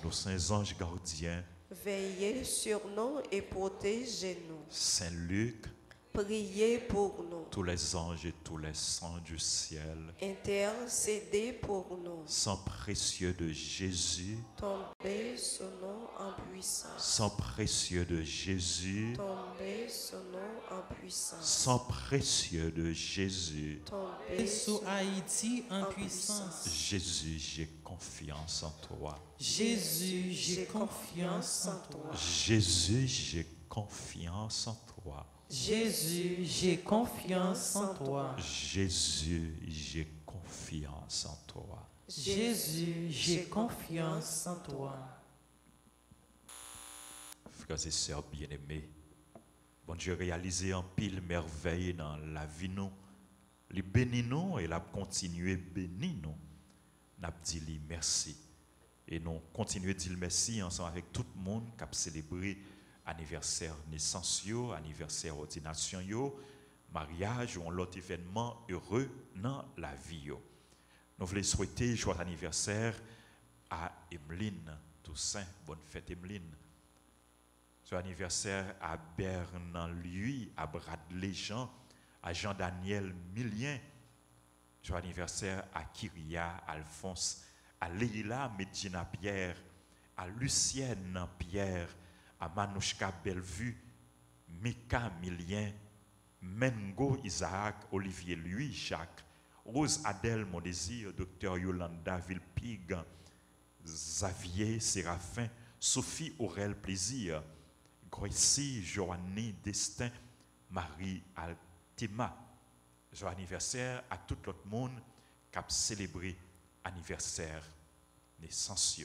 Nos saints anges gardiens, Veillez sur nous et protégez-nous. Saint Luc, Priez pour nous. tous les anges et tous les saints du ciel, Intercédez pour nous. sang précieux de Jésus, Tombez sur nous en puissance. sang précieux de Jésus, Tombez sur nous en puissance. sang précieux de Jésus. Tombez Et sur sous Haïti en en puissance. Jésus, j'ai confiance en toi. Jésus, j'ai confiance en toi. Jésus, j'ai confiance en toi. Jésus, j'ai confiance en toi. Jésus, j'ai confiance en toi. Jésus, j'ai confiance en toi. Frères et sœurs bien-aimés, bon Dieu réalisé en pile merveille dans la vie nous. Les bénis nous et la continuer béni nous. N'a dit lui merci. Et nous continuer dire merci ensemble avec tout le monde qui a célébré anniversaire naissance yo, anniversaire ordination yo, mariage ou l'autre événement heureux dans la vie yo. Nous voulons souhaiter joyeux anniversaire à Emeline Toussaint, bonne fête Emeline. Joyeux anniversaire à Bernard lui, à Bradley Jean, à Jean-Daniel Millien. Joyeux anniversaire à Kyria Alphonse, à Leila Medina Pierre, à Lucienne Pierre, à Manouchka Bellevue, Mika Millien, Mengo Isaac, Olivier Louis Jacques, Rose Adèle Mondésir, Dr Yolanda Villepig, Xavier Séraphin, Sophie Aurel Plaisir, Gracie Joanny Destin, Marie Altima. Joyeux anniversaire à tout l'autre monde qui a célébré anniversaire naissance.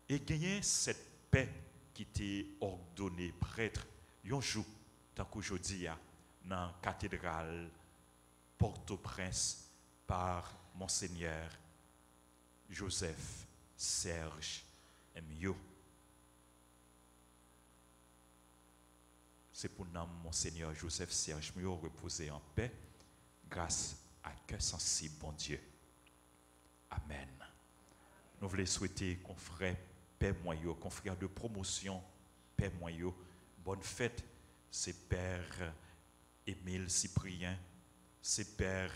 Et gagner cette paix qui était ordonnée prêtre un jour, tant qu'aujourd'hui, dans la cathédrale Port-au-Prince par Monseigneur Joseph Serge Mio. C'est pour nous, Monseigneur Joseph Serge Mio, reposer en paix, grâce à cœur sensible, bon Dieu. Amen. Nous voulons souhaiter confrère Père Moyo, confrère de promotion, Père Moyo, bonne fête, c'est Père Émile Cyprien, c'est Père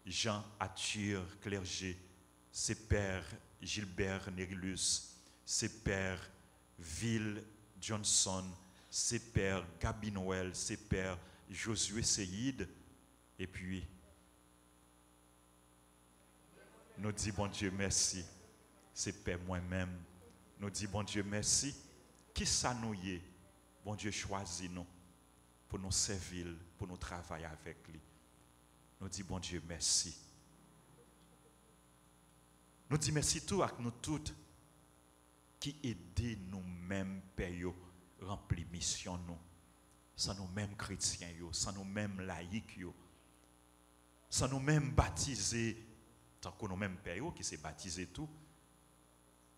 Jean Arthur Clerget, c'est Père Gilbert Nerilus, c'est Père Ville Johnson, c'est Père Gabi Noël, c'est Père Josué Seyid, et puis nous disons bon Dieu merci, c'est Père moi-même, nous disons bon Dieu merci, qui ça nous y est, bon Dieu choisit nous pour nous servir, pour nous travailler avec lui. Nous disons bon Dieu merci. Nous disons merci tout à nous toutes qui aident nous-mêmes, Père, remplir mission nous. Sans nous-mêmes chrétiens, sans nous-mêmes laïcs, sans nous-mêmes baptisés, tant que nous-mêmes Père qui s'est baptisé tout,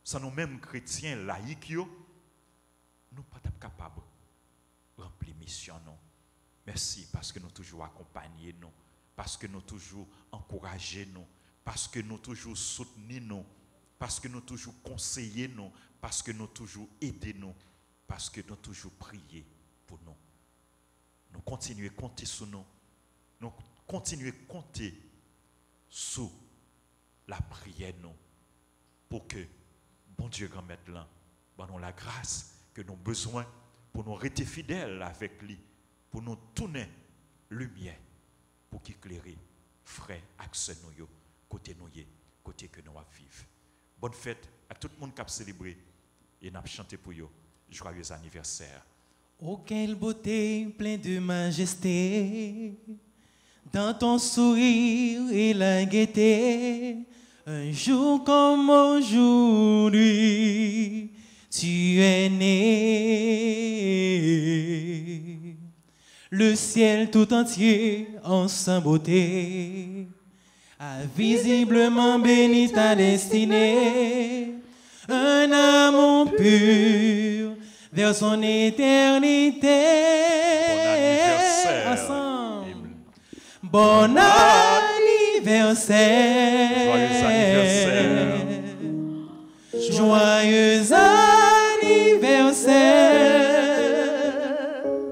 sans nous-mêmes chrétiens laïcs, nous ne sommes pas capables de remplir mission nous. Merci parce que nous toujours accompagnés nous, parce que nous toujours encouragés nous, parce que nous toujours soutenus nous, parce que nous toujours conseillés nous, parce que nous toujours aidés nous, parce que nous toujours prié pour nous. Nous continuons à compter sur nous. Nous continuons à compter sur la prière nous pour que bon Dieu grand maître là, nous la grâce que nous avons besoin pour nous rester fidèles avec lui, pour nous tourner lumière, pour qu'il éclaire frère accès nous côté nous côté que nous vivons. Bonne fête à tout le monde qui a célébré et n'a chanté pour eux. Joyeux anniversaire. Oh, quelle beauté, plein de majesté, dans ton sourire et la gaieté, un jour comme aujourd'hui, tu es né. Le ciel tout entier en sa beauté a visiblement béni ta destinée, un amour pur vers son éternité. Ensemble. Bon anniversaire. Joyeux anniversaire.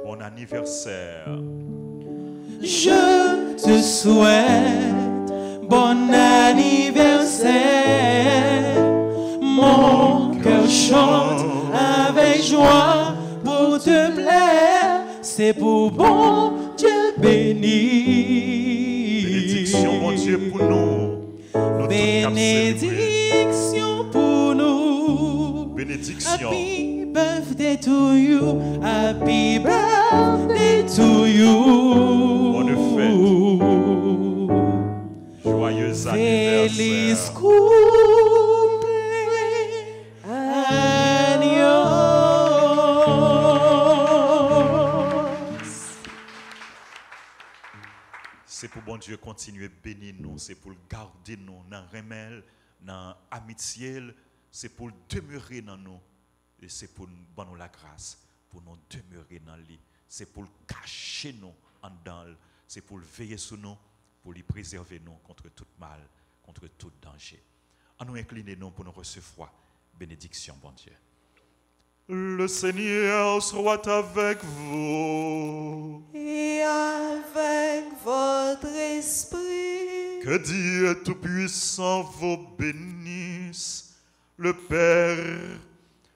Bon anniversaire. Je te souhaite bon anniversaire. Mon cœur chante avec joie pour te plaire, c'est pour bon Dieu béni. Bénédiction, mon Dieu, pour nous. Bénédiction pour nous. Bénédiction. Happy birthday to you. Happy birthday to you. Bonne fête. Joyeux anniversaire. Feliz c'est pour bon Dieu continuer à bénir nous, c'est pour garder nous dans remède, dans amitié, c'est pour demeurer dans nous, et c'est pour nous donner la grâce, pour nous demeurer dans lui, c'est pour cacher nous en dedans, c'est pour veiller sur nous, pour lui préserver nous contre tout mal, contre tout danger. En nous incliner nous pour nous recevoir bénédiction, bon Dieu. Le Seigneur soit avec vous. Et avec votre esprit. Que Dieu Tout-Puissant vous bénisse, le Père,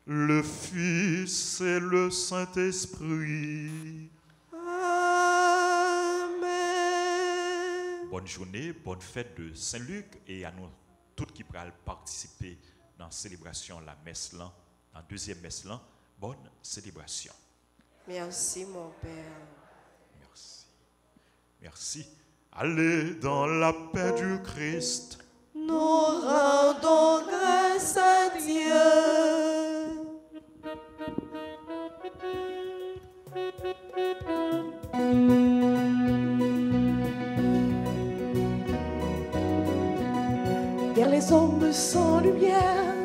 le Fils et le Saint-Esprit. Amen. Bonne journée, bonne fête de Saint-Luc et à nous tous qui pourront participer dans la célébration de la messe là. En deuxième messe là, bonne célébration. Merci mon Père. Merci. Merci. Allez dans la paix du Christ. Nous rendons grâce à Dieu. Vers les hommes sans lumière,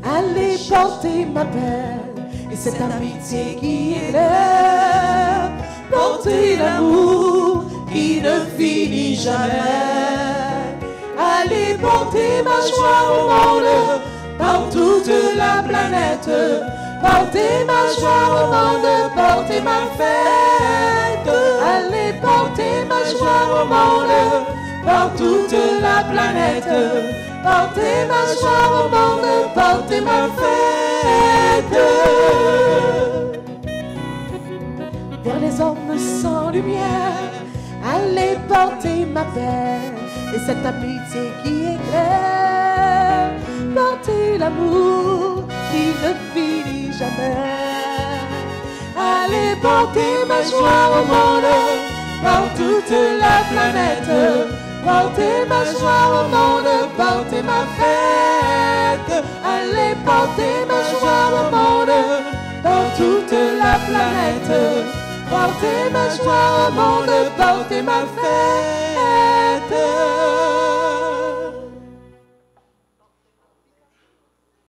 Allez porter ma peine, et cette amitié qui est là. Porter l'amour qui ne finit jamais. Allez porter ma joie au monde, par toute la planète. Portez ma joie au monde, portez ma fête. Allez porter ma joie au monde, par toute la planète. Portez ma joie au monde, portez ma fête. Vers les hommes sans lumière, allez porter ma peine, et cette amitié qui éclaire. Portez l'amour qui ne finit jamais. Allez porter ma joie au monde, par toute la planète. Portez ma joie au monde, portez ma fête. Allez porter ma joie au monde, par toute la planète. Portez ma joie au monde, portez ma fête.